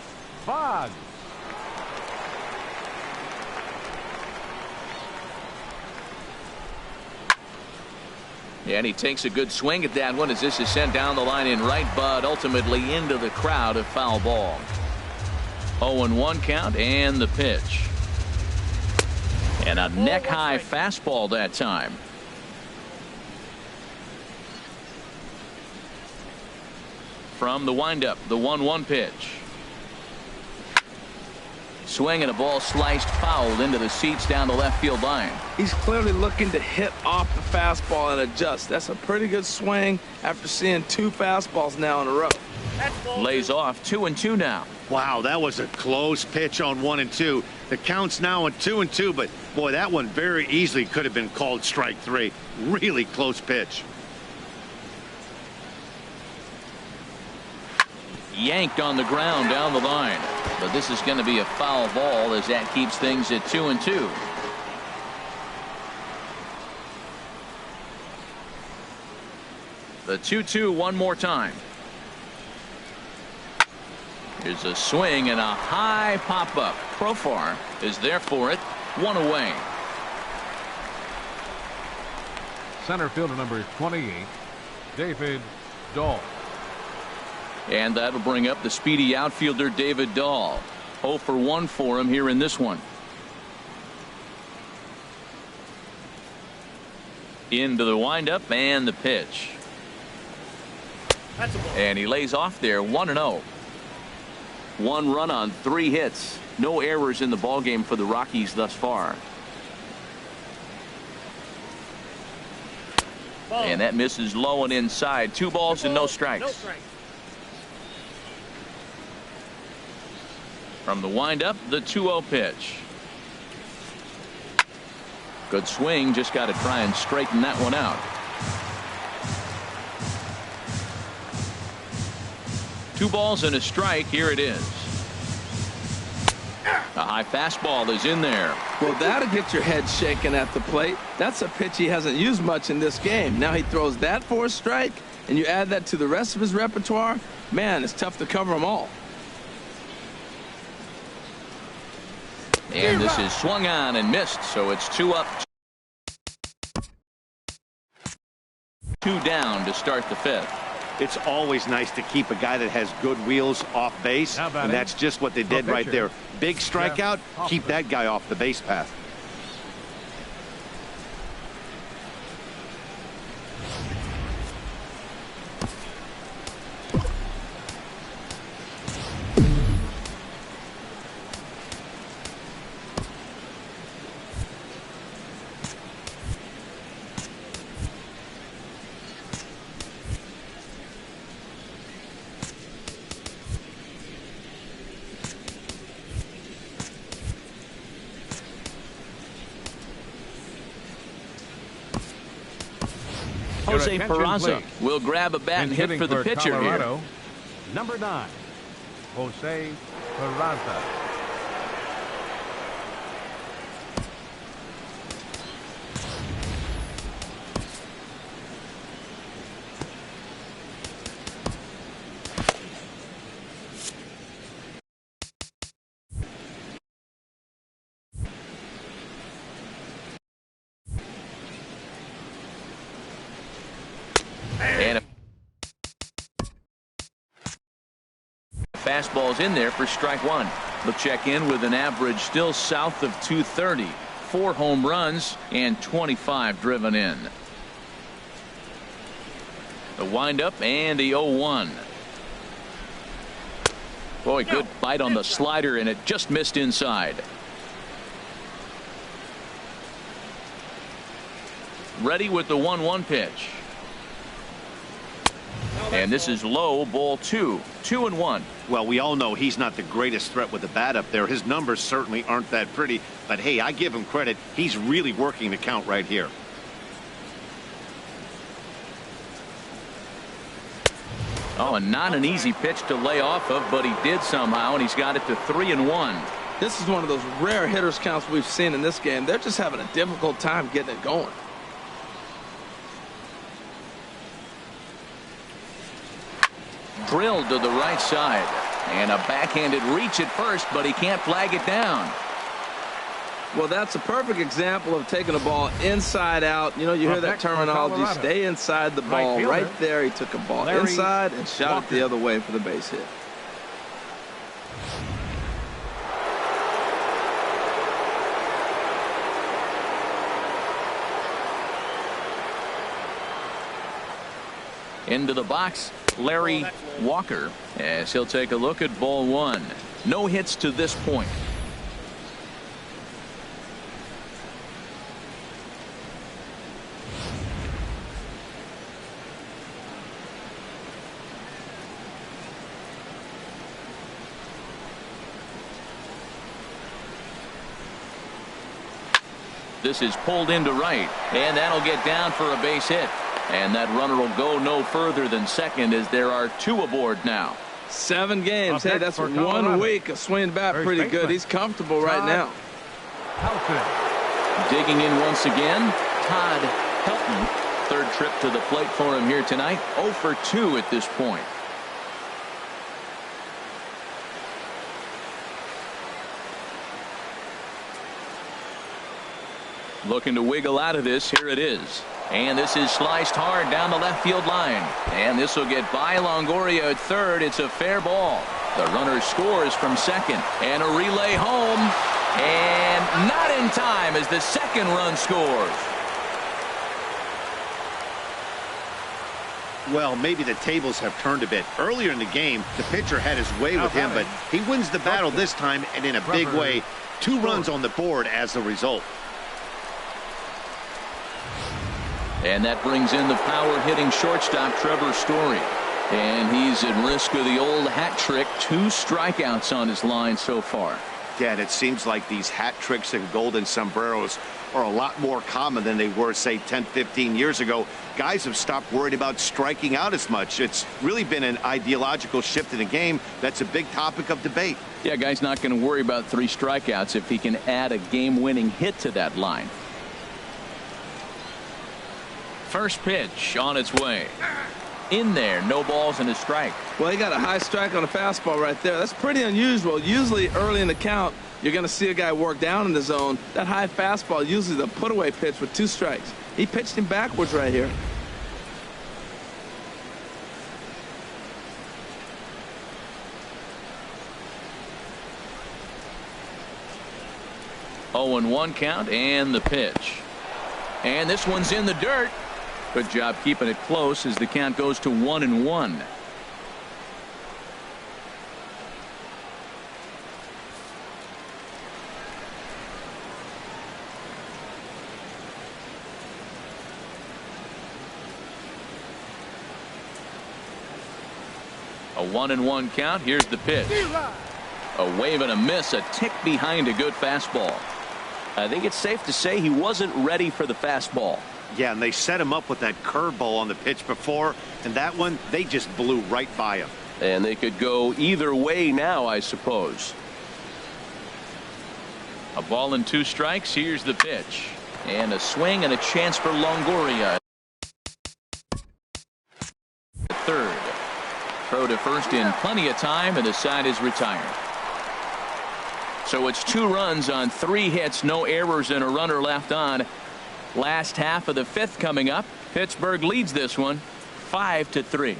Boggs. Yeah, and he takes a good swing at that one as this is sent down the line in right, but ultimately into the crowd, a foul ball. 0-1 count and the pitch. And a neck-high fastball that time. From the windup, the 1-1 pitch. Swing and a ball sliced foul into the seats down the left field line. He's clearly looking to hit off the fastball and adjust. That's a pretty good swing after seeing 2 fastballs now in a row. Lays off 2-2 now. Wow, that was a close pitch on 1 and 2. The count's now at 2-2, but boy, that one very easily could have been called strike 3. Really close pitch. Yanked on the ground down the line, but this is going to be a foul ball as that keeps things at 2-2. The 2-2 one more time. Here's a swing and a high pop-up. Profar is there for it. 1 away. Center fielder number 28, David Dahl. And that'll bring up the speedy outfielder David Dahl. 0 for 1 for him here in this one. Into the windup and the pitch. And he lays off there, 1-0. 1 run on 3 hits. No errors in the ballgame for the Rockies thus far. And that misses low and inside. 2 balls and no strikes. From the windup, the 2-0 pitch. Good swing, just got to try and straighten that one out. 2 balls and a strike. Here it is. A high fastball is in there. Well, that'll get your head shaken at the plate. That's a pitch he hasn't used much in this game. Now he throws that for a strike, and you add that to the rest of his repertoire. Man, it's tough to cover them all. And this is swung on and missed, so it's 2 up, 2 down to start the 5th. It's always nice to keep a guy that has good wheels off base, and that's just what they did right there. Big strikeout, keep that guy off the base path. Jose attention, Peralta please. will grab a bat and hit for the pitcher Colorado, here. number 9, Jose Peralta. And a fastball's in there for strike one. He'll check in with an average still south of 230. 4 home runs and 25 driven in. The windup and the 0-1. Boy, good bite on the slider, and it just missed inside. Ready with the 1-1 pitch. And this is low, ball 2. 2-1. Well, we all know he's not the greatest threat with the bat up there. His numbers certainly aren't that pretty. But, hey, I give him credit. He's really working the count right here. Oh, and not an easy pitch to lay off of, but he did somehow, and he's got it to 3-1. This is one of those rare hitters counts we've seen in this game. They're just having a difficult time getting it going. Drilled to the right side, and a backhanded reach at first, but he can't flag it down. Well, that's a perfect example of taking a ball inside out. You know, you hear that terminology, stay inside the ball. Right there, he took a ball inside and shot it the other way for the base hit. Into the box, Larry Walker, as he'll take a look at ball 1. No hits to this point. This is pulled into right, and that'll get down for a base hit. And that runner will go no further than second, as there are 2 aboard now. 7 games. Hey, that's 1 week of swinging bat pretty good. He's comfortable right now. Digging in once again, Todd Helton. 3rd trip to the plate for him here tonight. 0 for 2 at this point. Looking to wiggle out of this. Here it is. And this is sliced hard down the left field line. And this will get by Longoria at 3rd. It's a fair ball. The runner scores from second. And a relay home. And not in time as the 2nd run scores. Well, maybe the tables have turned a bit. Earlier in the game, the pitcher had his way with him, but he wins the battle this time, and in a big way. 2 runs on the board as the result. And that brings in the power-hitting shortstop, Trevor Story. And he's at risk of the old hat trick. 2 strikeouts on his line so far. Yeah, and it seems like these hat tricks and golden sombreros are a lot more common than they were, say, 10, 15 years ago. Guys have stopped worried about striking out as much. It's really been an ideological shift in the game. That's a big topic of debate. Yeah, guy's not going to worry about 3 strikeouts if he can add a game-winning hit to that line. First pitch on its way. In there, no balls and a strike. Well, he got a high strike on a fastball right there. That's pretty unusual. Usually early in the count, you're going to see a guy work down in the zone. That high fastball, usually the put-away pitch with 2 strikes. He pitched him backwards right here. Oh, and 1 count, and the pitch. And this one's in the dirt. Good job keeping it close as the count goes to 1-1. A 1-1 count. Here's the pitch. A wave and a miss, a tick behind a good fastball. I think it's safe to say he wasn't ready for the fastball. Yeah, and they set him up with that curveball on the pitch before, and that one, they just blew right by him. And they could go either way now, I suppose. A ball and 2 strikes. Here's the pitch. And a swing and a chance for Longoria. Third. Throw to first in plenty of time, and the side is retired. So it's 2 runs on 3 hits, no errors, and a runner left on. Last half of the 5th coming up. Pittsburgh leads this one 5-3.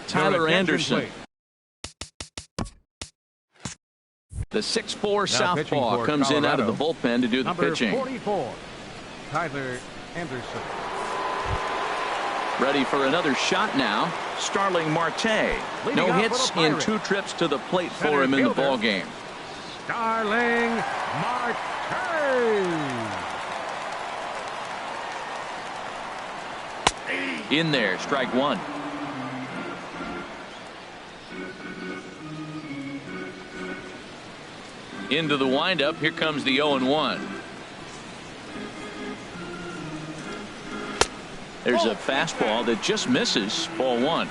Tyler Anderson. The 6'4" southpaw comes in out of the bullpen to do the pitching. Number 44, Tyler Anderson. Ready for another shot now. Starling Marte. No hits in 2 trips to the plate for him in the ball game. Starling Marte. In there, strike 1. Into the windup. Here comes the 0-1. There's a fastball that just misses. Ball 1.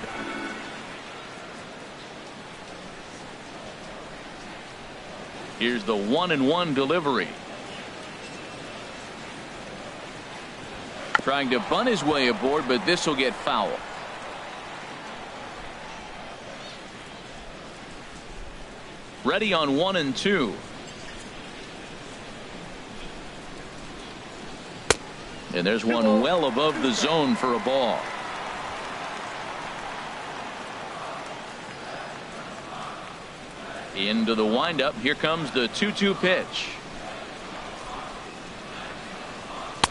Here's the 1-1 delivery. Trying to bunt his way aboard, but this will get foul. Ready on 1-2. And there's one well above the zone for a ball. Into the windup. Here comes the 2-2 pitch.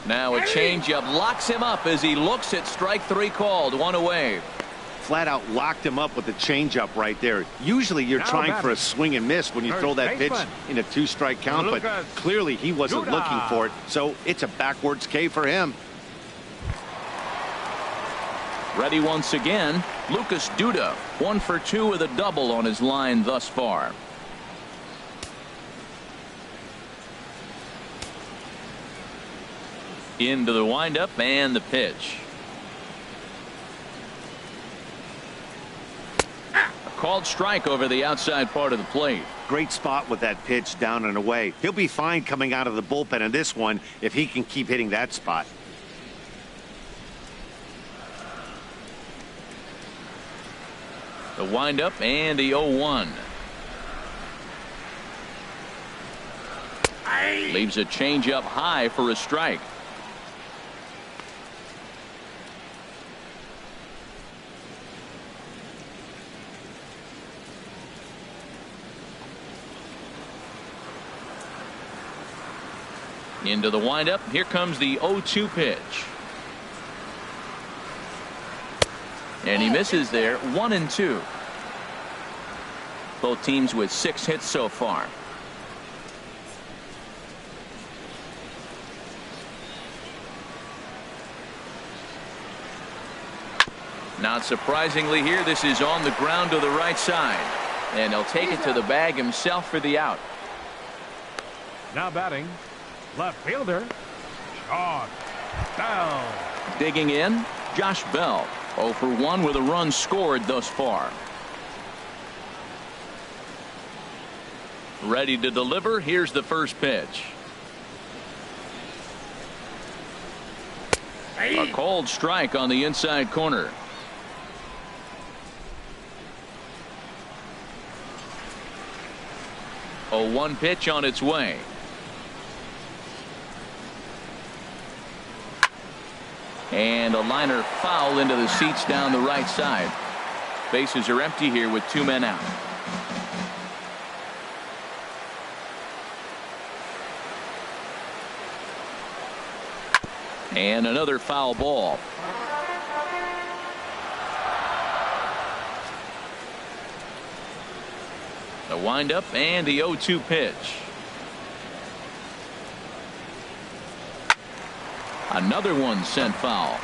Now a changeup locks him up as he looks at strike 3 called. 1 away. Flat out locked him up with the changeup right there. Usually you're trying for a swing and miss when you throw that pitch in a 2-strike count, but clearly he wasn't looking for it, so it's a backwards K for him. Ready once again. Lucas Duda, 1 for 2 with a double on his line thus far. Into the windup and the pitch. Called strike over the outside part of the plate. Great spot with that pitch down and away. He'll be fine coming out of the bullpen in this one if he can keep hitting that spot. The windup and the 0-1. Leaves a changeup high for a strike. Into the windup. Here comes the 0-2 pitch. And he misses there. 1-2. Both teams with 6 hits so far. Not surprisingly here, this is on the ground to the right side. And he'll take it to the bag himself for the out. Now batting, left fielder, Josh Bell. Digging in, Josh Bell. 0 for 1 with a run scored thus far. Ready to deliver. Here's the first pitch. A called strike on the inside corner. A 1 pitch on its way. And a liner foul into the seats down the right side. Bases are empty here with 2 men out. And another foul ball. The windup and the 0-2 pitch. Another one sent foul.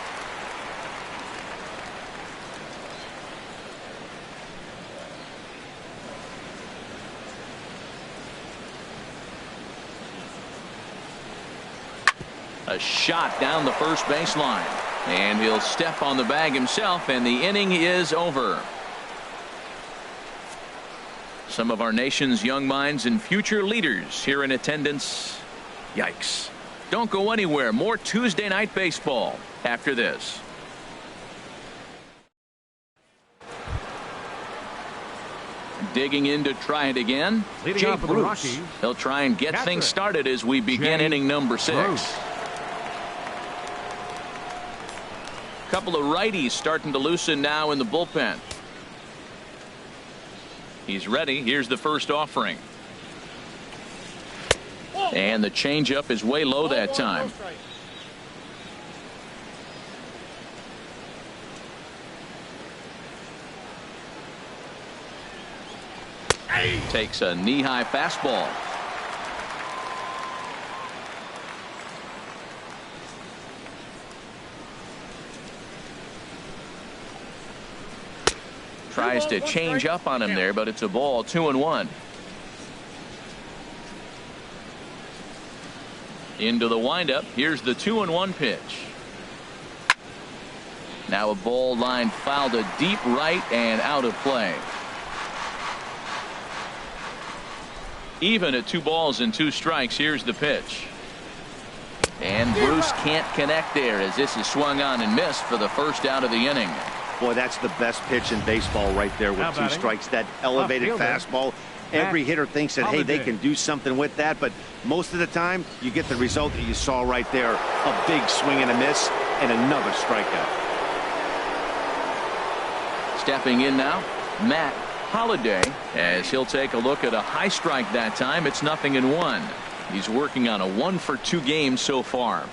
A shot down the first baseline. And he'll step on the bag himself, and the inning is over. Some of our nation's young minds and future leaders here in attendance. Yikes. Don't go anywhere. More Tuesday Night Baseball after this. Digging in to try it again. Leading off for the Rockies. He'll try and get things started as we begin inning number 6. Couple of righties starting to loosen now in the bullpen. He's ready. Here's the first offering. And the changeup is way low that time. Takes a knee-high fastball. Tries to change up on him there, but it's a ball. 2-1. Into the windup. Here's the 2-1 pitch. Now a ball line foul to deep right and out of play. Even at 2 balls and 2 strikes. Here's the pitch. And Bruce can't connect there as this is swung on and missed for the first out of the inning. Boy, that's the best pitch in baseball right there with 2 strikes. That elevated fastball. Every hitter thinks that, hey, they can do something with that. But most of the time, you get the result that you saw right there. A big swing and a miss and another strikeout. Stepping in now, Matt Holliday, as he'll take a look at a high strike that time. It's 0-1. He's working on a 1-for-2 game so far.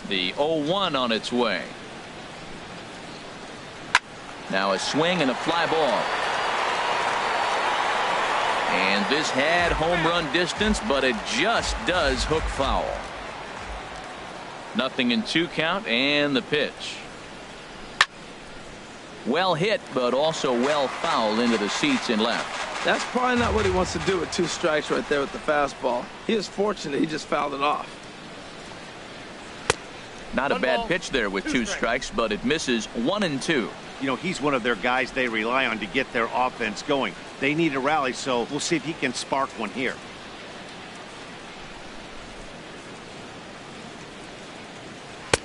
The 0-1 on its way. Now a swing and a fly ball. And this had home run distance, but it just does hook foul. 0-2 count, and the pitch. Well hit, but also well fouled into the seats in left. That's probably not what he wants to do with 2 strikes right there with the fastball. He is fortunate he just fouled it off. Not a bad pitch there with 2 strikes, but it misses 1-2. You know, he's one of their guys they rely on to get their offense going. They need a rally, so we'll see if he can spark one here.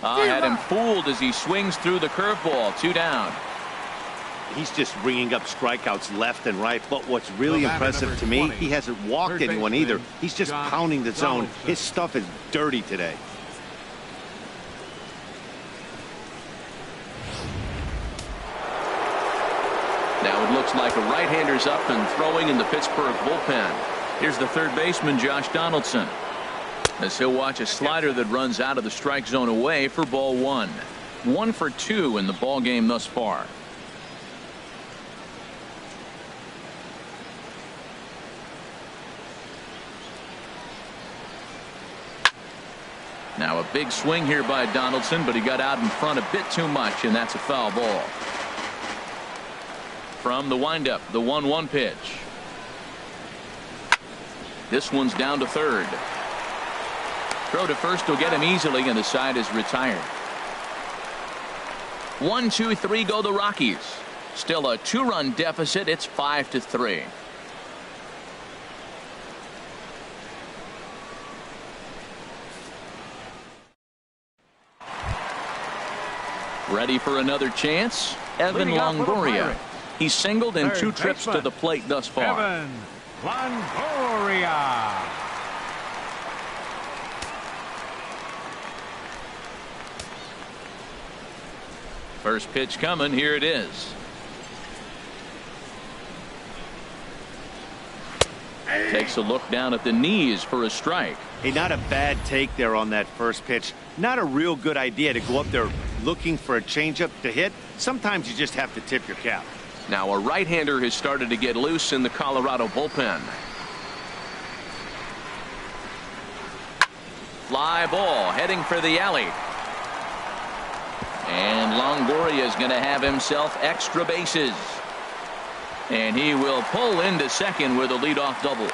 Had him fooled as he swings through the curveball. 2 down. He's just bringing up strikeouts left and right. But what's really impressive to me, he hasn't walked anyone either. He's just pounding the zone. His stuff is dirty today. Now it looks like a right-hander's up and throwing in the Pittsburgh bullpen. Here's the third baseman, Josh Donaldson, as he'll watch a slider that runs out of the strike zone away for ball 1. 1-for-2 in the ball game thus far. Now a big swing here by Donaldson, but he got out in front a bit too much, and that's a foul ball. From the windup, the 1-1 pitch. This one's down to third. Throw to first will get him easily, and the side is retired. 1-2-3 go the Rockies. Still a 2-run deficit. It's 5-3. Ready for another chance? Evan Longoria. He's singled in 2 trips to the plate thus far. Evan Longoria. First pitch coming. Here it is. Takes a look down at the knees for a strike. Hey, not a bad take there on that first pitch. Not a real good idea to go up there looking for a changeup to hit. Sometimes you just have to tip your cap. Now a right-hander has started to get loose in the Colorado bullpen. Fly ball heading for the alley. And Longoria is going to have himself extra bases. And he will pull into second with a leadoff double.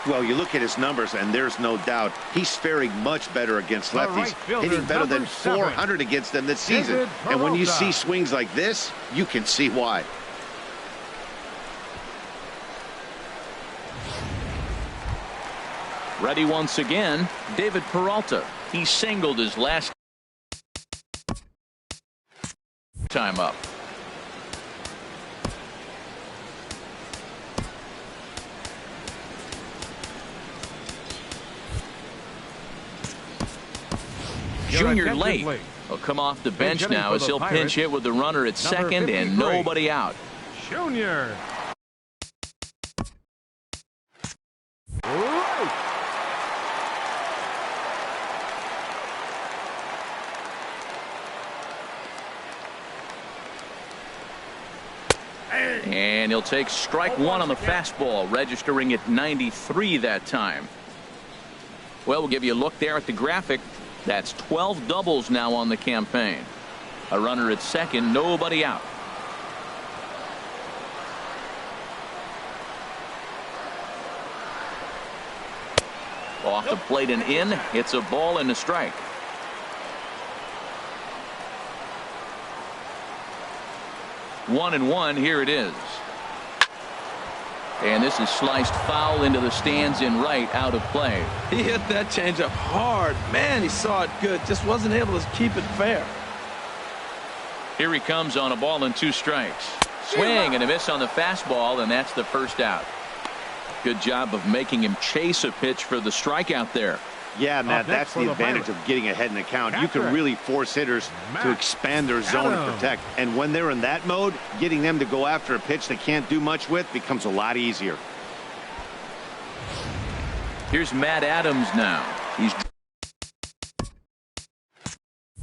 Well, you look at his numbers, and there's no doubt he's faring much better against lefties, hitting better than 400 against them this season. And when you see swings like this, you can see why. Ready once again, David Peralta. He singled his last time up. Junior late will come off the bench now as he'll pinch hit with the runner at second and nobody out. Junior. And he'll take strike one on the fastball, registering at 93 that time. Well, we'll give you a look there at the graphic. That's 12 doubles now on the campaign. A runner at second, nobody out. Off the plate and in. It's a ball and a strike. One and one. Here it is. And this is sliced foul into the stands in right, out of play. He hit that changeup hard. Man, he saw it good. Just wasn't able to keep it fair. Here he comes on a ball and 2 strikes. Swing and a miss on the fastball, and that's the first out. Good job of making him chase a pitch for the strikeout there. Yeah, Matt, that's the advantage of getting ahead in the count. You can really force hitters to expand their zone and protect. And when they're in that mode, getting them to go after a pitch they can't do much with becomes a lot easier. Here's Matt Adams now. He's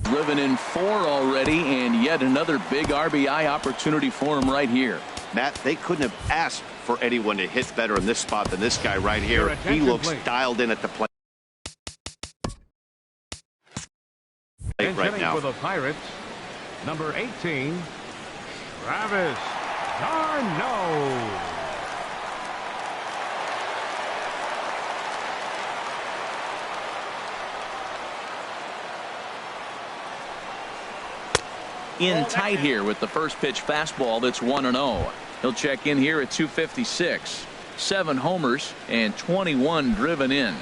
driven in 4 already, and yet another big RBI opportunity for him right here. Matt, they couldn't have asked for anyone to hit better in this spot than this guy right here. He looks dialed in at the plate. Right now. For the Pirates, number 18, Travis Darno. In tight here with the first pitch fastball that's 1-0. He'll check in here at 256. 7 homers and 21 driven in.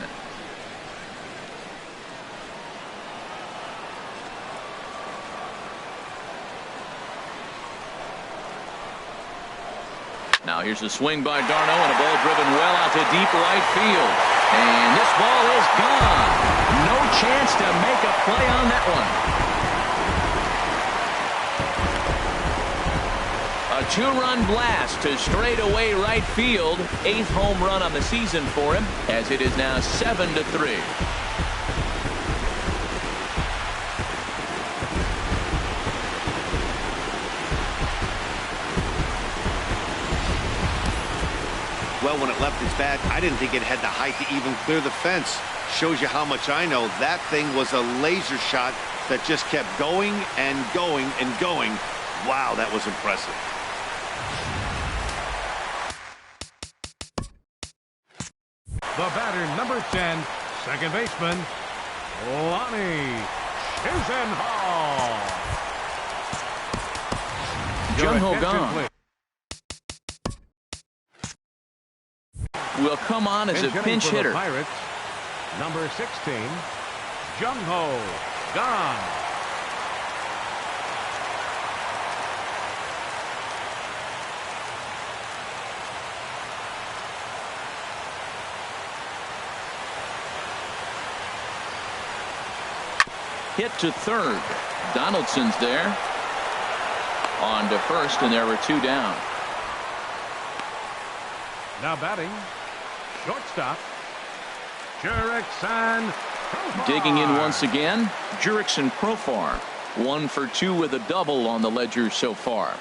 Now here's the swing by Darno, and a ball driven well out to deep right field. And this ball is gone. No chance to make a play on that one. A 2-run blast to straightaway right field. 8th home run on the season for him, as it is now 7-3. Well, when it left his bat, I didn't think it had the height to even clear the fence. Shows you how much I know. That thing was a laser shot that just kept going and going and going. Wow, that was impressive. The batter, number 10, second baseman, Lonnie Chisenhall. Jung-Ho gone. Will come on as a pinch hitter. Pirates, number 16, Jung-Ho gone. Hit to third. Donaldson's there. On to first, and there were 2 down. Now batting, shortstop, Jurickson Profar. Digging in once again, Jurickson Profar. 1 for 2 with a double on the ledger so far.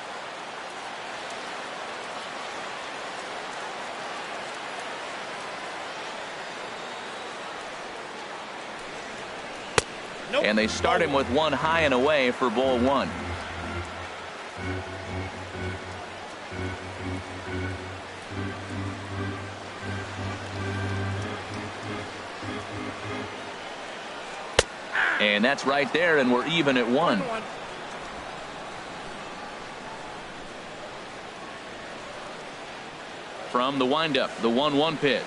And they start him with 1 high and away for ball 1. And that's right there, and we're even at 1. From the windup, the 1-1 pitch.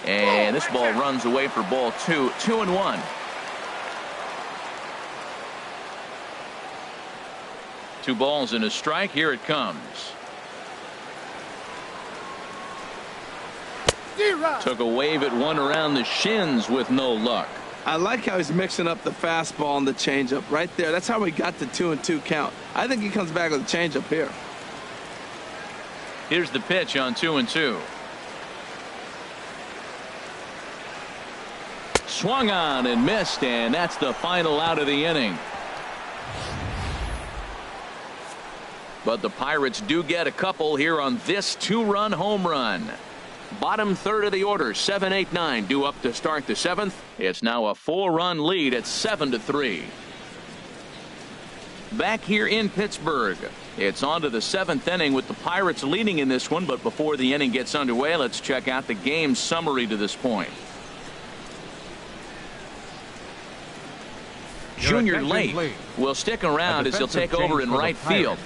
And this ball runs away for ball 2. 2-1. 2 balls and a strike. Here it comes. Took a wave at one around the shins with no luck. I like how he's mixing up the fastball and the changeup right there. That's how we got the 2-2 count. I think he comes back with a changeup here. Here's the pitch on 2-2. Swung on and missed, and that's the final out of the inning. But the Pirates do get a couple here on this 2-run home run. Bottom third of the order, 7, 8, 9 due up to start the 7th. It's now a 4-run lead at 7-3. Back here in Pittsburgh, it's on to the 7th inning with the Pirates leading in this one. But before the inning gets underway, let's check out the game summary to this point. Junior Late will stick around as he'll take over in right field.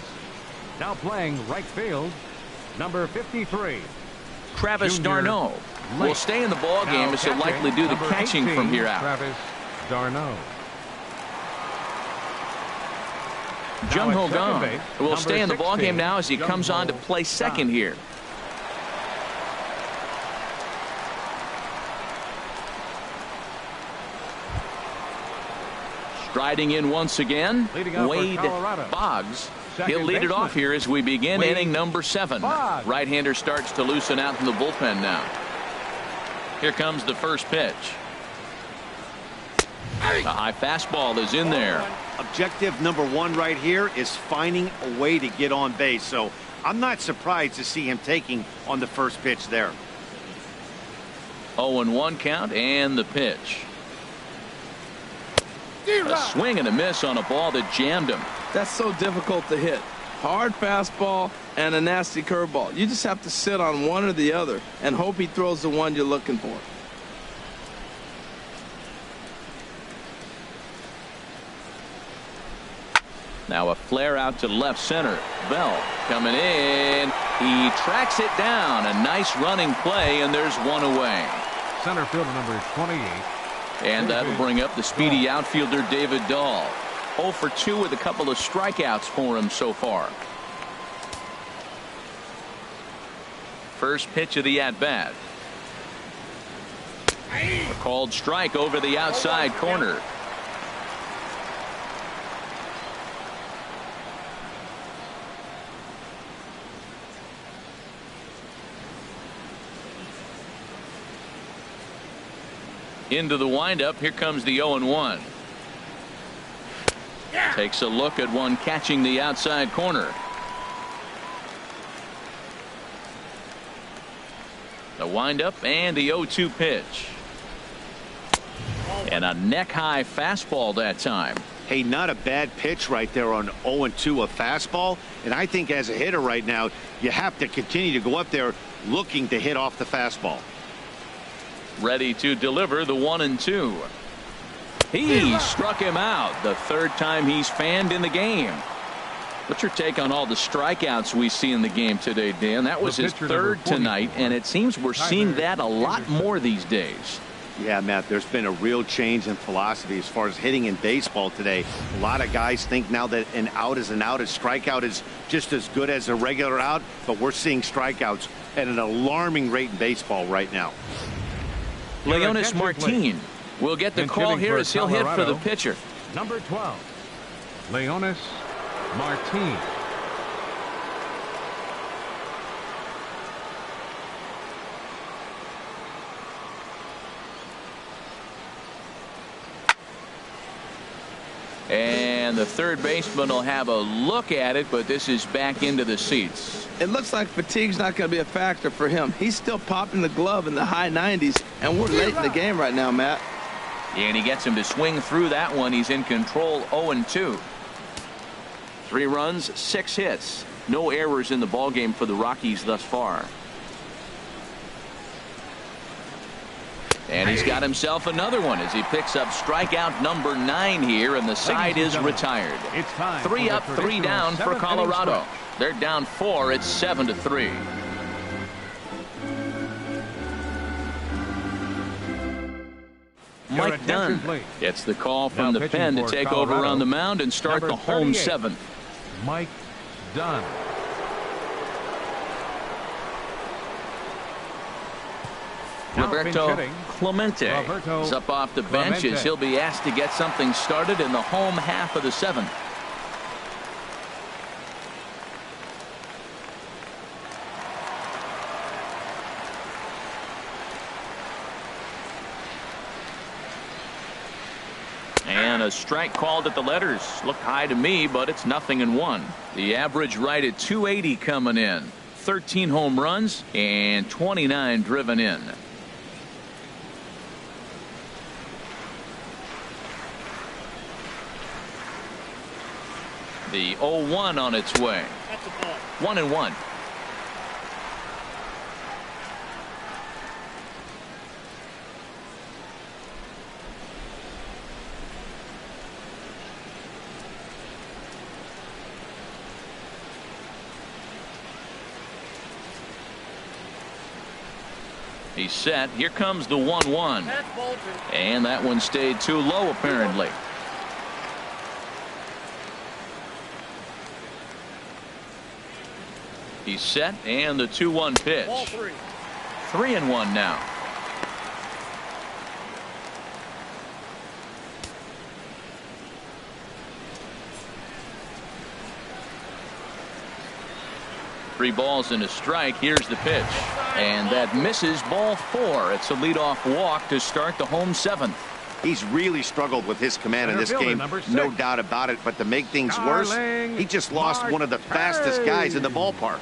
Now playing right field, number 53. Travis Darno will stay in the ball game as he'll likely do the catching from here out. Travis Darno. Jung Ho Gong will stay in the ball game now as he comes on to play second here. Striding in once again, Wade Boggs. He'll lead it off here as we begin inning number 7. Right-hander starts to loosen out in the bullpen now. Here comes the first pitch. The high fastball is in there. Objective number 1 right here is finding a way to get on base. So I'm not surprised to see him taking on the first pitch there. 0-1 count and the pitch. A swing and a miss on a ball that jammed him. That's so difficult to hit. Hard fastball and a nasty curveball. You just have to sit on one or the other and hope he throws the one you're looking for. Now a flare out to left center. Bell coming in. He tracks it down. A nice running play, and there's one away. Center fielder number 28. And that'll bring up the speedy outfielder David Dahl. 0 for 2 with a couple of strikeouts for him so far. First pitch of the at-bat. A called strike over the outside corner. Into the windup. Here comes the 0-1. Takes a look at one catching the outside corner. The windup and the 0-2 pitch. And a neck-high fastball that time. Hey, not a bad pitch right there on 0-2, a fastball. And I think as a hitter right now, you have to continue to go up there looking to hit off the fastball. Ready to deliver the 1-2. He struck him out the third time he's fanned in the game. What's your take on all the strikeouts we see in the game today, Dan? That was his third tonight, and it seems we're seeing that a lot more these days. Yeah, Matt, there's been a real change in philosophy as far as hitting in baseball today. A lot of guys think now that an out is an out. A strikeout is just as good as a regular out, but we're seeing strikeouts at an alarming rate in baseball right now. Leonis Martin will get the call here as he'll hit for the pitcher. Number 12, Leonis Martin. And the third baseman will have a look at it, but this is back into the seats. It looks like fatigue's not going to be a factor for him. He's still popping the glove in the high 90s, and we're late in the game right now, Matt. And he gets him to swing through that one. He's in control. 0-2. 3 runs, 6 hits. No errors in the ballgame for the Rockies thus far. And he's got himself another one as he picks up strikeout number 9 here, and the side is retired. 3 up, 3 down for Colorado. They're down 4. It's 7-3. Mike Dunn gets the call from the pen to take over on the mound and start the home 7th. Mike Dunn. Roberto Clemente is up off the bench as he'll be asked to get something started in the home half of the 7th. And a strike called at the letters. Looked high to me, but it's 0-1. The average right at 280 coming in. 13 home runs and 29 driven in. The 0-1 on its way. 1-1. He's set. Here comes the 1-1. And that one stayed too low apparently. He's set, and the 2-1 pitch. 3-1 now. Three balls and a strike. Here's the pitch, and that misses. Ball 4. It's a leadoff walk to start the home 7th. He's really struggled with his command in this game, no doubt about it. But to make things worse, he just lost one of the fastest guys in the ballpark.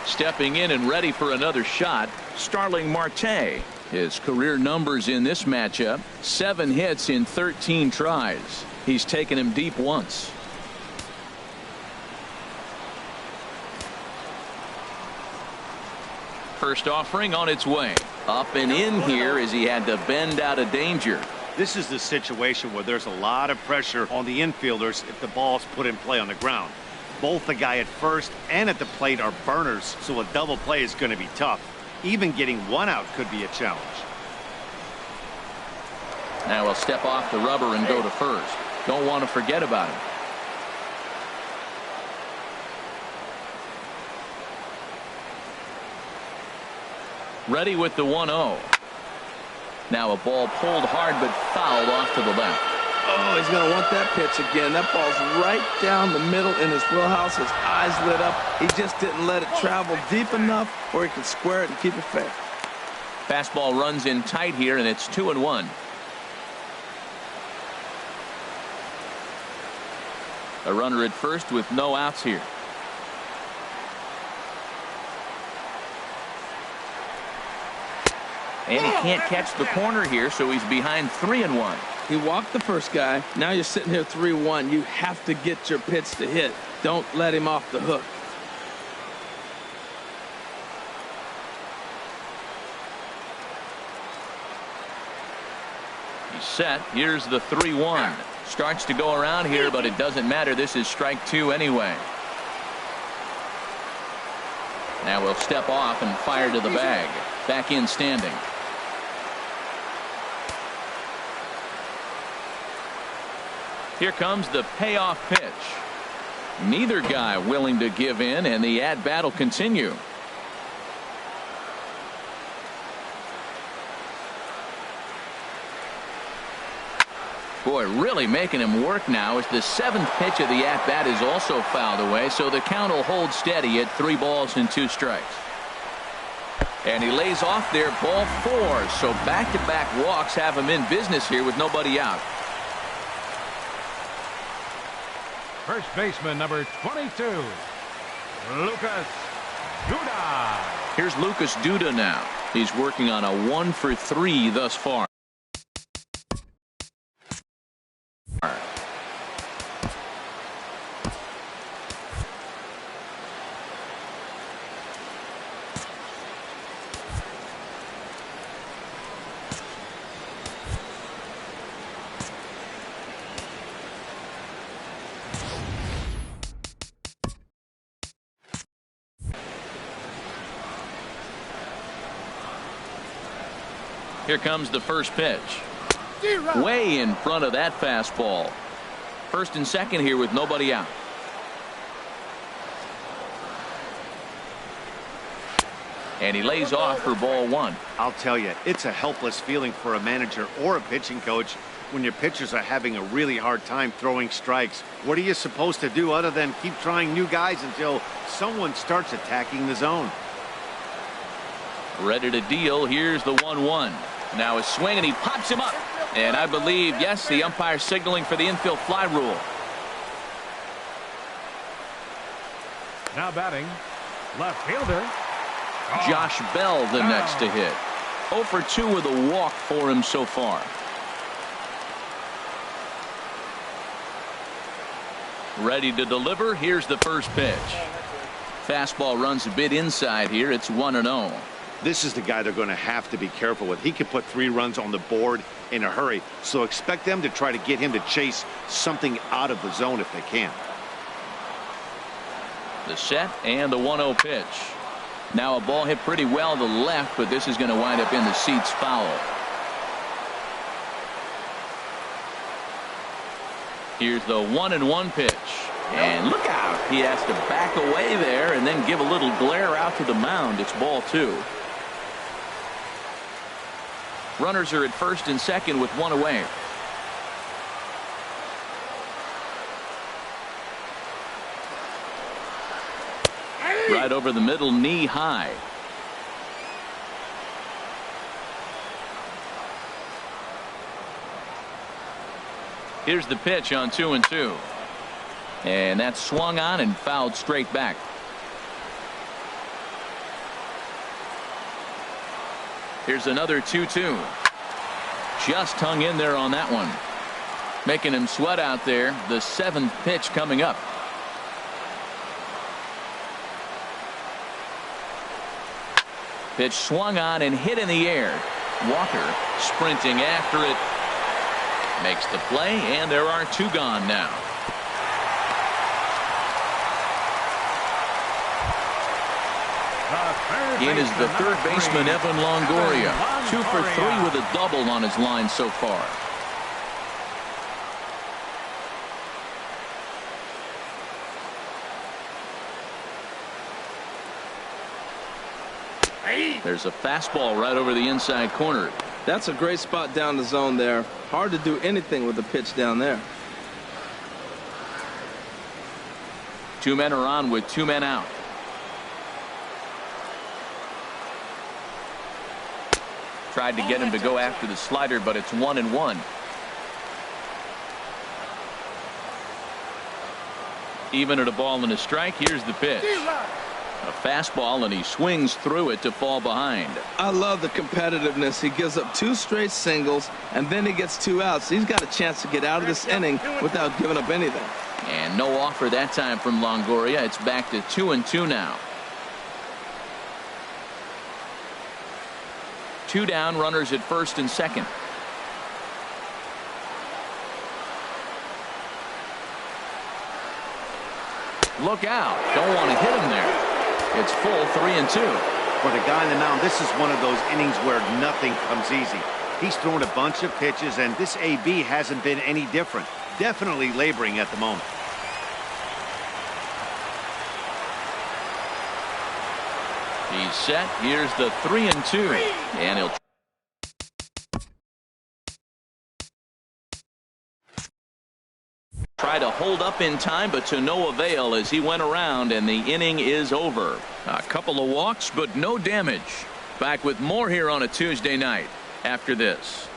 Stepping in and ready for another shot, Starling Marte. His career numbers in this matchup: 7 hits in 13 tries. He's taken him deep once. First offering on its way. Up and in here as he had to bend out of danger. This is the situation where there's a lot of pressure on the infielders if the ball's put in play on the ground. Both the guy at first and at the plate are burners, so a double play is going to be tough. Even getting one out could be a challenge. Now he'll step off the rubber and go to first. Don't want to forget about him. Ready with the 1-0. Now a ball pulled hard but fouled off to the left. Oh, he's going to want that pitch again. That ball's right down the middle in his wheelhouse. His eyes lit up. He just didn't let it travel deep enough where he could square it and keep it fair. Fastball runs in tight here, and it's 2-1. A runner at first with no outs here. And he can't catch the corner here, so he's behind 3-1. He walked the first guy. Now you're sitting here 3-1. You have to get your pitch to hit. Don't let him off the hook. He's set. Here's the 3-1. Starts to go around here, but it doesn't matter. This is strike 2 anyway. Now we'll step off and fire to the bag. Back in standing. Here comes the payoff pitch. Neither guy willing to give in, and the at-bat will continue. Boy, really making him work now as the 7th pitch of the at-bat is also fouled away, so the count will hold steady at 3 balls and 2 strikes. And he lays off there, ball 4. So back-to-back walks have him in business here with nobody out. First baseman number 22, Lucas Duda. Here's Lucas Duda now. He's working on a 1-for-3 thus far. Here comes the first pitch. Way in front of that fastball. First and second here with nobody out. And he lays off for ball one. I'll tell you, it's a helpless feeling for a manager or a pitching coach when your pitchers are having a really hard time throwing strikes. What are you supposed to do other than keep trying new guys until someone starts attacking the zone? Ready to deal. Here's the 1-1. Now a swing, and he pops him up. And I believe, yes, the umpire signaling for the infield fly rule. Now batting, left fielder. Josh Bell the next to hit. 0 for 2 with a walk for him so far. Ready to deliver. Here's the first pitch. Fastball runs a bit inside here. It's 1-0. This is the guy they're going to have to be careful with. He could put 3 runs on the board in a hurry, so expect them to try to get him to chase something out of the zone if they can. The set and the 1-0 pitch. Now a ball hit pretty well to the left, but this is going to wind up in the seats foul. Here's the 1-1 pitch. And look out. He has to back away there and then give a little glare out to the mound. It's ball 2. Runners are at first and second with 1 away. Right over the middle, knee high. Here's the pitch on 2-2. And that's swung on and fouled straight back. Here's another 2-2. Just hung in there on that one. Making him sweat out there. The 7th pitch coming up. Pitch swung on and hit in the air. Walker sprinting after it. Makes the play, and there are 2 gone now. In is the third baseman, Evan Longoria. 2 for 3 with a double on his line so far. There's a fastball right over the inside corner. That's a great spot down the zone there. Hard to do anything with the pitch down there. 2 men are on with 2 men out. Tried to get him to go after the slider, but it's 1-1. Even at a ball and a strike. Here's the pitch. A fastball, and he swings through it to fall behind. I love the competitiveness. He gives up 2 straight singles, and then he gets 2 outs. He's got a chance to get out of this inning without giving up anything. And no offer that time from Longoria. It's back to 2-2 now. 2 down, runners at first and second. Look out. Don't want to hit him there. It's full 3-2. For the guy on the mound, this is one of those innings where nothing comes easy. He's thrown a bunch of pitches, and this AB hasn't been any different. Definitely laboring at the moment. He's set. Here's the 3-2. And he'll try to hold up in time, but to no avail as he went around, and the inning is over. A couple of walks, but no damage. Back with more here on a Tuesday night after this.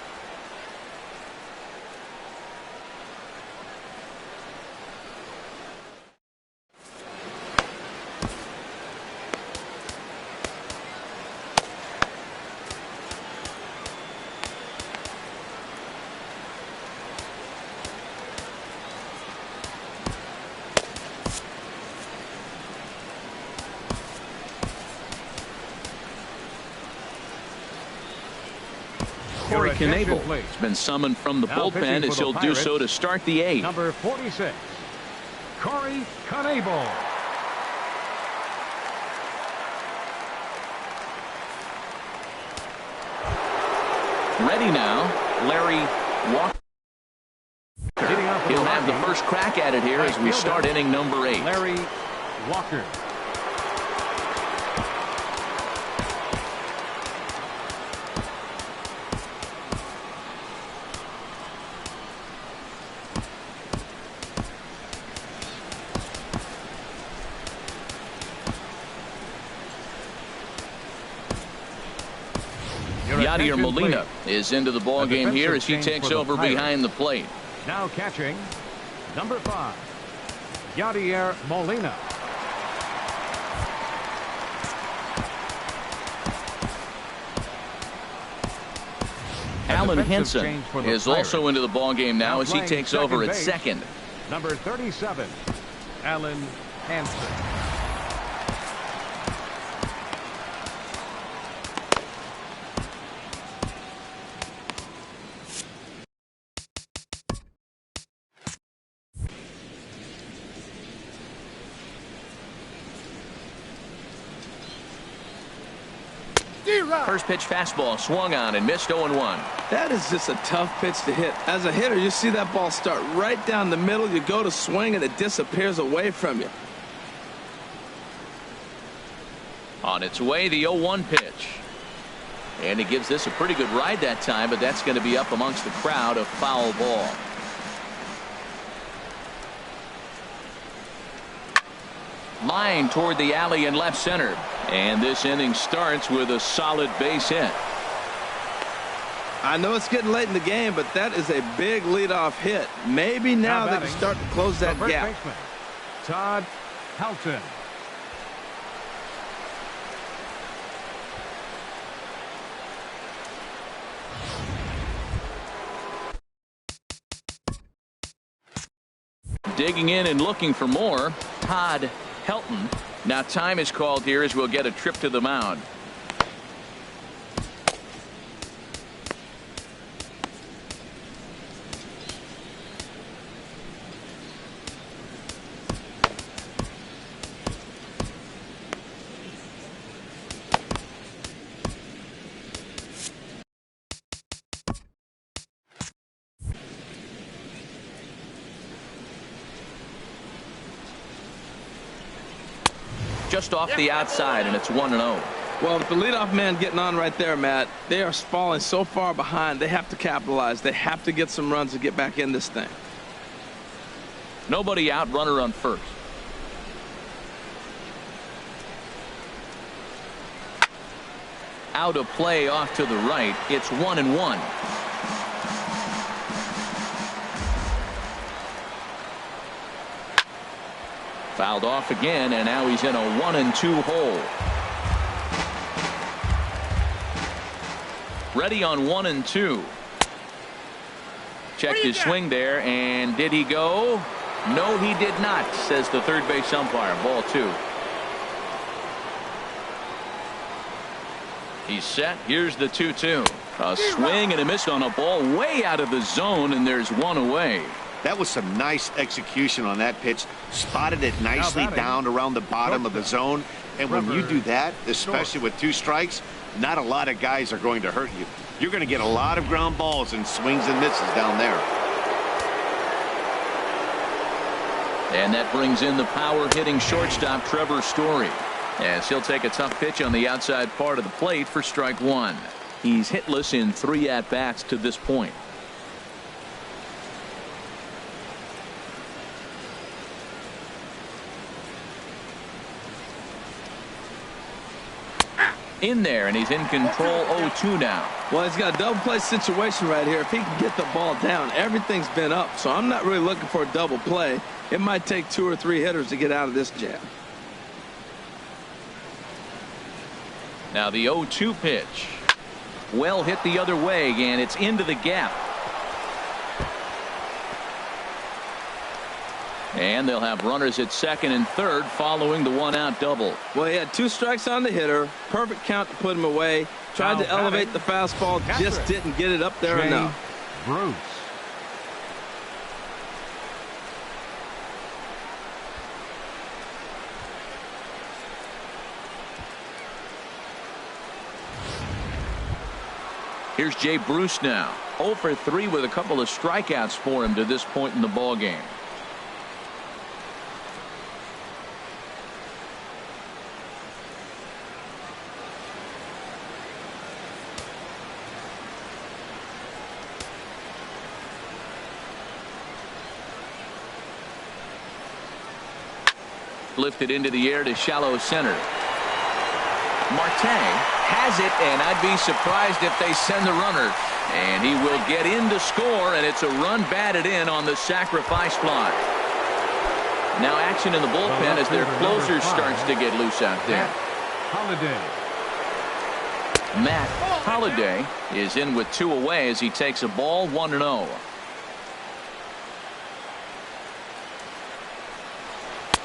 Has been summoned from the bullpen as he'll do so to start the 8th. Number 46, Corey Knebel. Ready now, Larry Walker. He'll have the first crack at it here as we start inning number 8. Larry Walker. Yadier Molina is into the ball game here as he takes over behind the plate. Now catching, number 5, Yadier Molina. Alan Henson is also into the ball game now as he takes over at second. Number 37, Alan Henson. First pitch fastball swung on and missed 0-1. That is just a tough pitch to hit. As a hitter, you see that ball start right down the middle. You go to swing and it disappears away from you. On its way, the 0-1 pitch. And he gives this a pretty good ride that time, but that's going to be up amongst the crowd, a foul ball. Line toward the alley in left center. And this inning starts with a solid base hit. I know it's getting late in the game, but that is a big leadoff hit. Maybe now they can start to close that gap. Baseman, Todd Helton. Digging in and looking for more, Todd Helton. Now time is called here as we'll get a trip to the mound. Just off the outside, and it's 1-0. Well, with the leadoff man getting on right there, Matt, they are falling so far behind. They have to capitalize. They have to get some runs to get back in this thing. Nobody out, runner on first. Out of play off to the right. It's 1-1. Fouled off again, and now he's in a 1-2 hole. Ready on 1-2. Checked his swing there, and did he go? No, he did not, says the third base umpire. Ball 2. He's set. Here's the 2-2. A swing and a miss on a ball way out of the zone, and there's one away. That was some nice execution on that pitch. Spotted it nicely down around the bottom of the zone. And when you do that, especially with 2 strikes, not a lot of guys are going to hurt you. You're going to get a lot of ground balls and swings and misses down there. And that brings in the power-hitting shortstop Trevor Story, as he'll take a tough pitch on the outside part of the plate for strike 1. He's hitless in 3 at-bats to this point. In there, and he's in control. 0-2 now. Well, he's got a double play situation right here. If he can get the ball down, everything's been up, so I'm not really looking for a double play. It might take 2 or 3 hitters to get out of this jam. Now the 0-2 pitch. Well hit the other way, and it's into the gap. And they'll have runners at second and third following the 1-out double. Well, he had 2 strikes on the hitter. Perfect count to put him away. Tried to elevate the fastball. Just didn't get it up there enough. Bruce. Here's Jay Bruce now. 0 for 3 with a couple of strikeouts for him to this point in the ball game. Lifted into the air to shallow center. Marte has it, and I'd be surprised if they send the runner. And he will get in to score, and it's a run batted in on the sacrifice fly. Now action in the bullpen as their closer starts to get loose out there. Matt Holliday is in with 2 away as he takes a ball 1-0.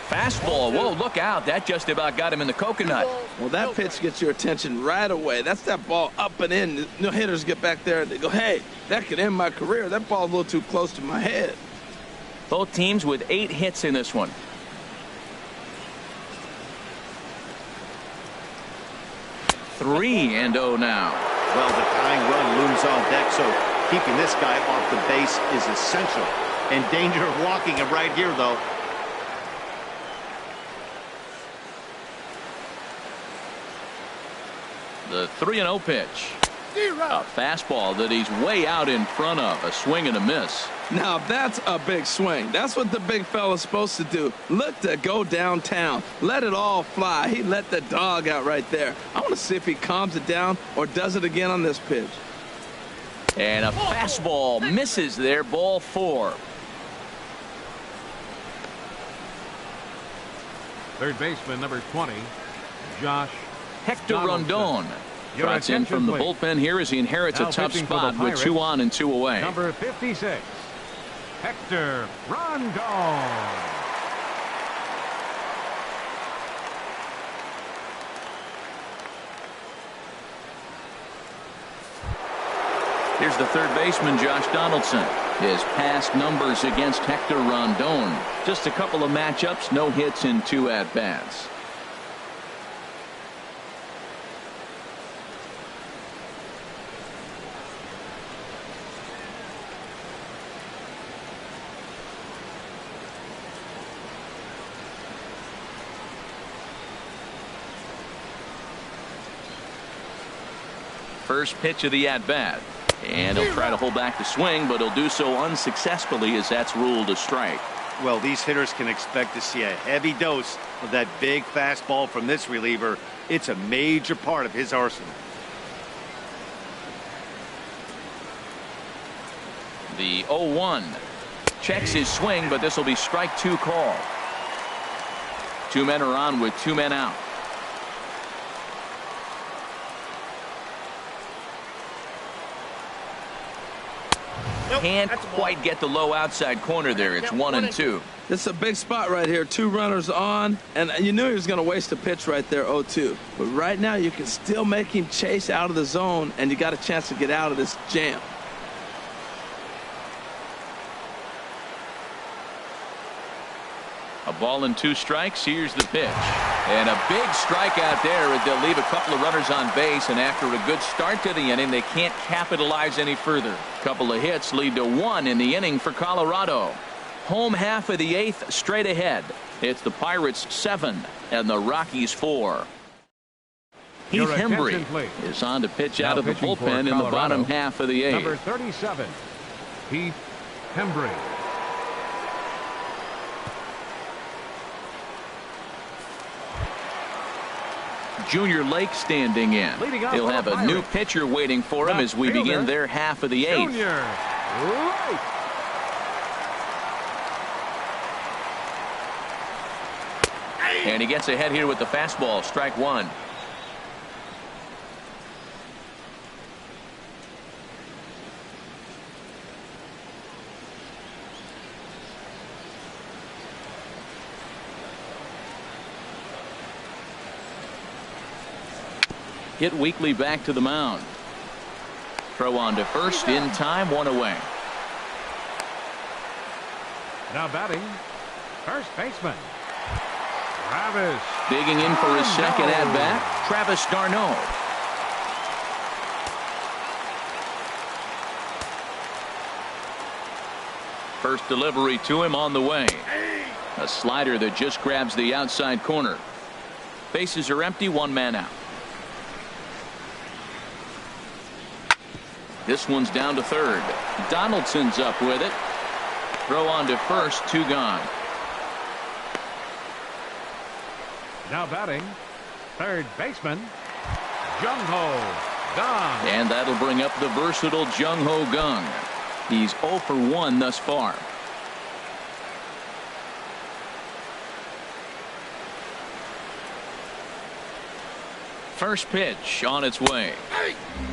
Fastball. Whoa, look out. That just about got him in the coconut. Well, that pitch gets your attention right away. That's that ball up and in. No hitters get back there and they go, hey, that could end my career. That ball's a little too close to my head. Both teams with 8 hits in this one. Three and 0 now. Well, the tying run looms on deck, so keeping this guy off the base is essential. In danger of walking him right here, though. The 3-0 pitch. A fastball that he's way out in front of. A swing and a miss. Now that's a big swing. That's what the big fella's supposed to do. Look to go downtown. Let it all fly. He let the dog out right there. I want to see if he calms it down or does it again on this pitch. And a fastball misses there. Ball 4. Third baseman number 20, Josh Hector Donaldson. Rondon Your trots in from the attention, bullpen here as he inherits Now a tough pitching for the spot with Pirates, 2 on and 2 away. Number 56, Hector Rondon. Here's the third baseman, Josh Donaldson. His past numbers against Hector Rondon. Just a couple of matchups, no hits in 2 at-bats. First pitch of the at-bat. And he'll try to hold back the swing, but he'll do so unsuccessfully as that's ruled a strike. Well, these hitters can expect to see a heavy dose of that big fastball from this reliever. It's a major part of his arsenal. The 0-1 checks his swing, but this will be strike 2 call. 2 men are on with 2 men out. Can't quite get the low outside corner there. It's 1-2. This is a big spot right here. 2 runners on, and you knew he was going to waste a pitch right there, 0-2. But right now you can still make him chase out of the zone, and you got a chance to get out of this jam. A ball and 2 strikes. Here's the pitch. And a big strikeout there. They'll leave a couple of runners on base, and after a good start to the inning, they can't capitalize any further. A couple of hits lead to 1 in the inning for Colorado. Home half of the 8th straight ahead. It's the Pirates 7 and the Rockies 4. Heath Hembry is on to pitch out of the bullpen in the bottom half of the 8th. Number 37, Heath Hembry. Junior Lake standing in. He'll have a new pitcher waiting for him as we begin their half of the 8th. Junior Lake. And he gets ahead here with the fastball. Strike 1. Hit weakly back to the mound. Throw on to first in time, 1 away. Now batting, first baseman, Travis. Digging in for his second at bat, Travis Darno. First delivery to him on the way. A slider that just grabs the outside corner. Bases are empty, one man out. This one's down to third. Donaldson's up with it. Throw on to first, two gone. Now batting, third baseman, Jung-Ho Kang. And that'll bring up the versatile Jung-Ho Kang. He's 0 for 1 thus far. First pitch on its way.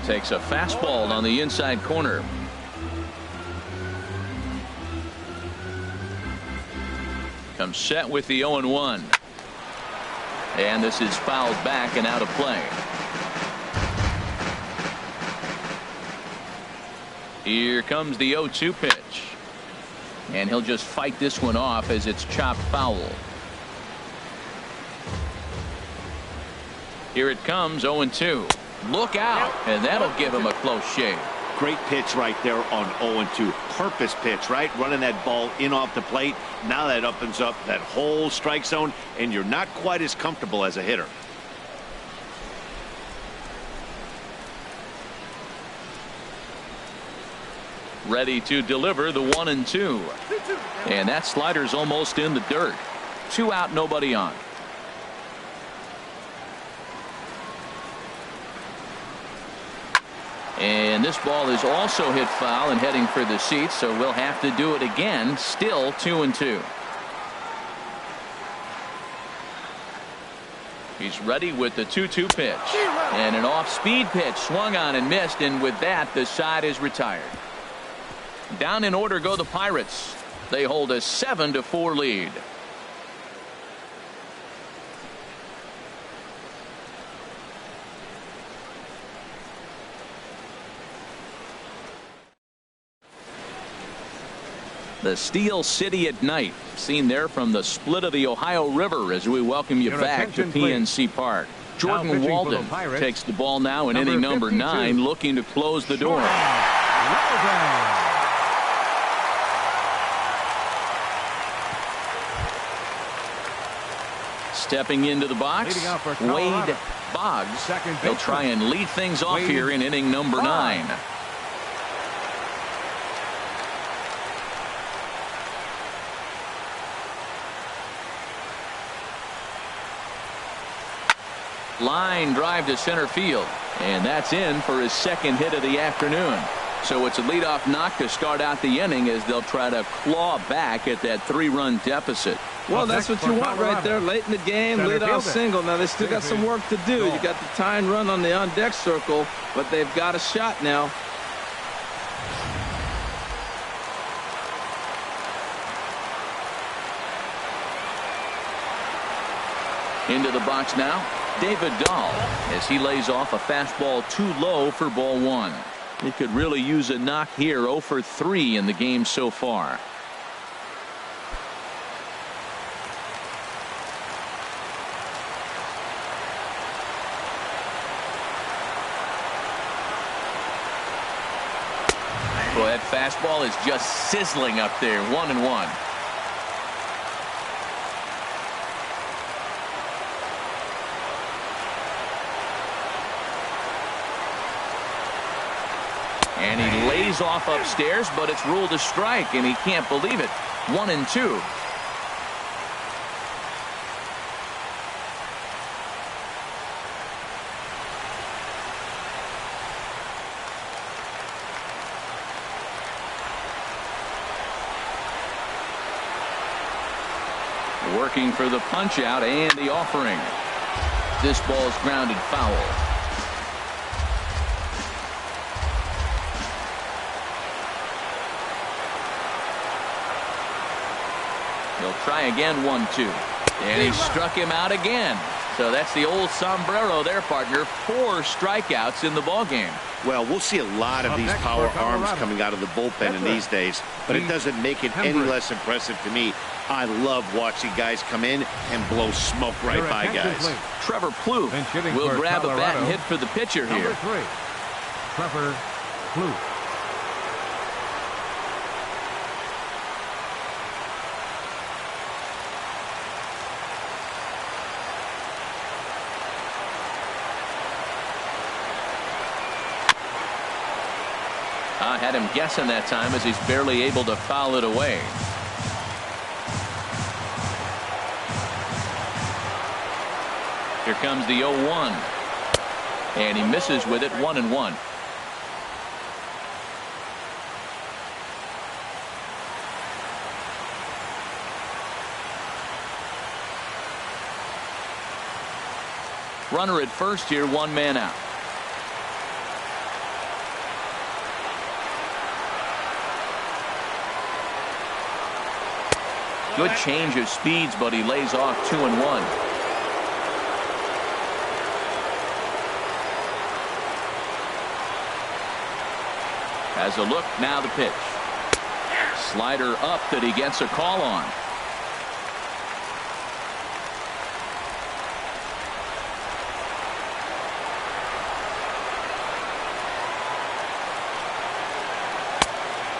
Takes a fastball on the inside corner. Comes set with the 0-1. And this is fouled back and out of play. Here comes the 0-2 pitch. And he'll just fight this one off as it's chopped foul. Here it comes, 0-2. Look out, and that'll give him a close shave. Great pitch right there on 0-2. Purpose pitch, right? Running that ball in off the plate. Now that opens up that whole strike zone, and you're not quite as comfortable as a hitter. Ready to deliver the 1-2. And that slider's almost in the dirt. 2 out, nobody on. And this ball is also hit foul and heading for the seats, so we'll have to do it again. Still 2-2. He's ready with the 2-2 pitch. And an off-speed pitch swung on and missed, and with that the side is retired. Down in order go the Pirates. They hold a 7-4 lead. The Steel City at night, seen there from the split of the Ohio River as we welcome you back to PNC Park. Jordan Walden takes the ball now in inning number 9, looking to close the door. Stepping into the box, Wade Boggs. They'll try and lead things off here in inning number 9. Line drive to center field, and that's in for his second hit of the afternoon. So it's a leadoff knock to start out the inning as they'll try to claw back at that 3-run deficit. Well, that's what you want right there late in the game. Leadoff single. Now they still got some work to do. You got the tying run on the on deck circle, but they've got a shot now. Into the box now, David Dahl, as he lays off a fastball too low for ball 1. He could really use a knock here. 0 for 3 in the game so far. Well, that fastball is just sizzling up there. 1-1. And he lays off upstairs, but it's ruled a strike, and he can't believe it. 1-2. Working for the punch out and the offering. This ball's grounded foul. He'll try again, 1-2. And he struck him out again. So that's the old sombrero there, partner. 4 strikeouts in the ballgame. Well, we'll see a lot of these power arms coming out of the bullpen in these days, but it doesn't make it any less impressive to me. I love watching guys come in and blow smoke right by guys. Trevor Plouffe will grab a bat and hit for the pitcher here. Number 3, Trevor Plouffe. I had him guessing that time as he's barely able to foul it away. Here comes the 0-1. And he misses with it, 1-1. Runner at first here, 1 man out. Good change of speeds, but he lays off 2-1. Has a look, now the pitch. Slider up that he gets a call on.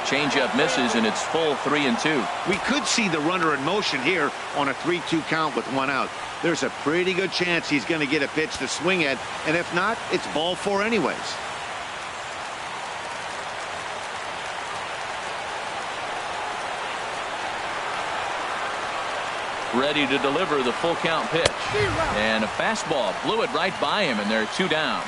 Changeup misses, and it's full 3-2. We could see the runner in motion here on a 3-2 count with 1 out. There's a pretty good chance he's going to get a pitch to swing at, and if not, it's ball 4 anyways. Ready to deliver the full count pitch. And a fastball blew it right by him, and they're 2 down.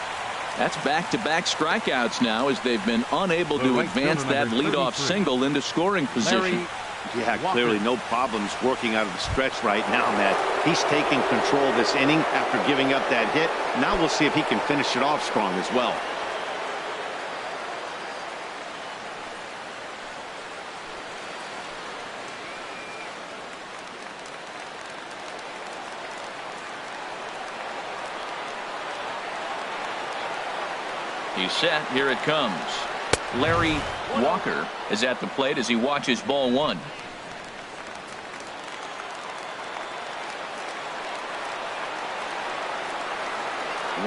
That's back-to-back strikeouts now as they've been unable to advance that leadoff single into scoring position. Yeah, clearly no problems working out of the stretch right now, Matt. He's taking control of this inning after giving up that hit. Now we'll see if he can finish it off strong as well. He's set. Here it comes. Larry Walker is at the plate as he watches ball 1.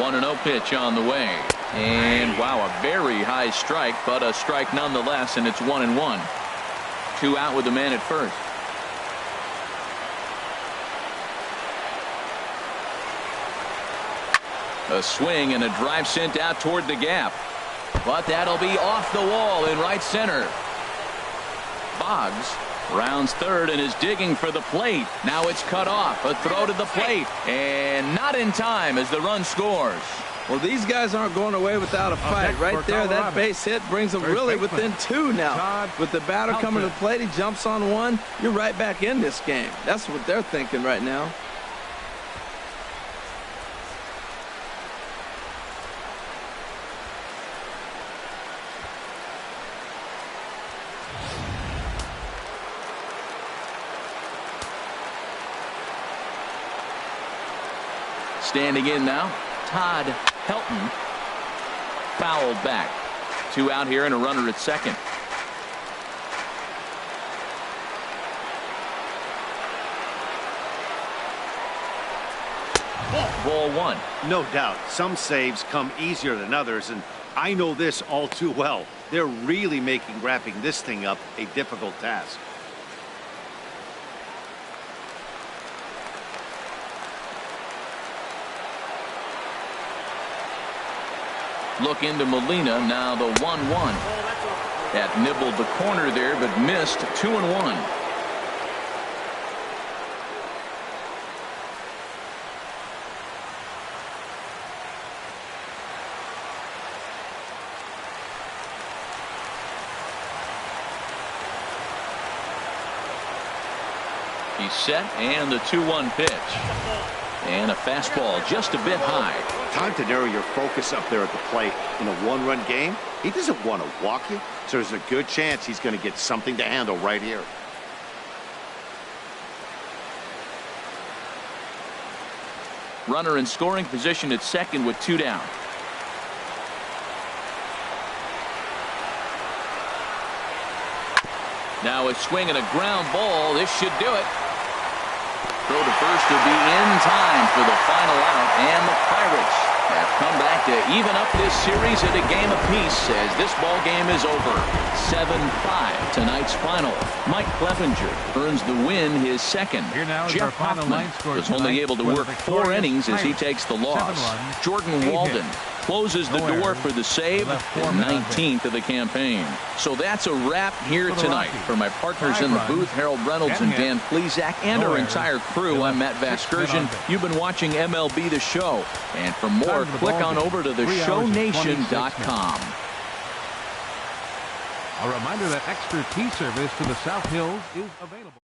One and 0 pitch on the way. And wow, a very high strike, but a strike nonetheless, and it's 1-1. 2 out with the man at first. A swing and a drive sent out toward the gap. But that'll be off the wall in right center. Boggs rounds third and is digging for the plate. Now it's cut off. A throw to the plate. And not in time as the run scores. Well, these guys aren't going away without a fight. Right there, that base hit brings them really within 2 now. With the batter coming to the plate, he jumps on 1. You're right back in this game. That's what they're thinking right now. Standing in now, Todd Helton. Fouled back. 2 out here and a runner at second. Ball 1. No doubt. Some saves come easier than others, and I know this all too well. They're really making wrapping this thing up a difficult task. Look into Molina, now the 1-1. That nibbled the corner there, but missed. 2-1. He's set, and the 2-1 pitch. And a fastball just a bit high. Time to narrow your focus up there at the plate. In a 1-run game, he doesn't want to walk you, so there's a good chance he's going to get something to handle right here. Runner in scoring position at second with 2 down. Now a swing and a ground ball. This should do it. Throw to first to be in time for the final out, and the Pirates have come back to even up this series at a game apiece as this ball game is over. 7-5 tonight's final. Mike Clevinger earns the win, his second. Jeff Hoffman was only able to work 4 innings as he takes the loss. Jordan Walden closes the door for the save, his 19th of the campaign. So that's a wrap here tonight. For my partners in the booth, Harold Reynolds and Dan Plesac, and our entire crew, I'm Matt Vasgersian. You've been watching MLB The Show. And for more, click on over to theshownation.com. A reminder that extra tea service to the South Hills is available.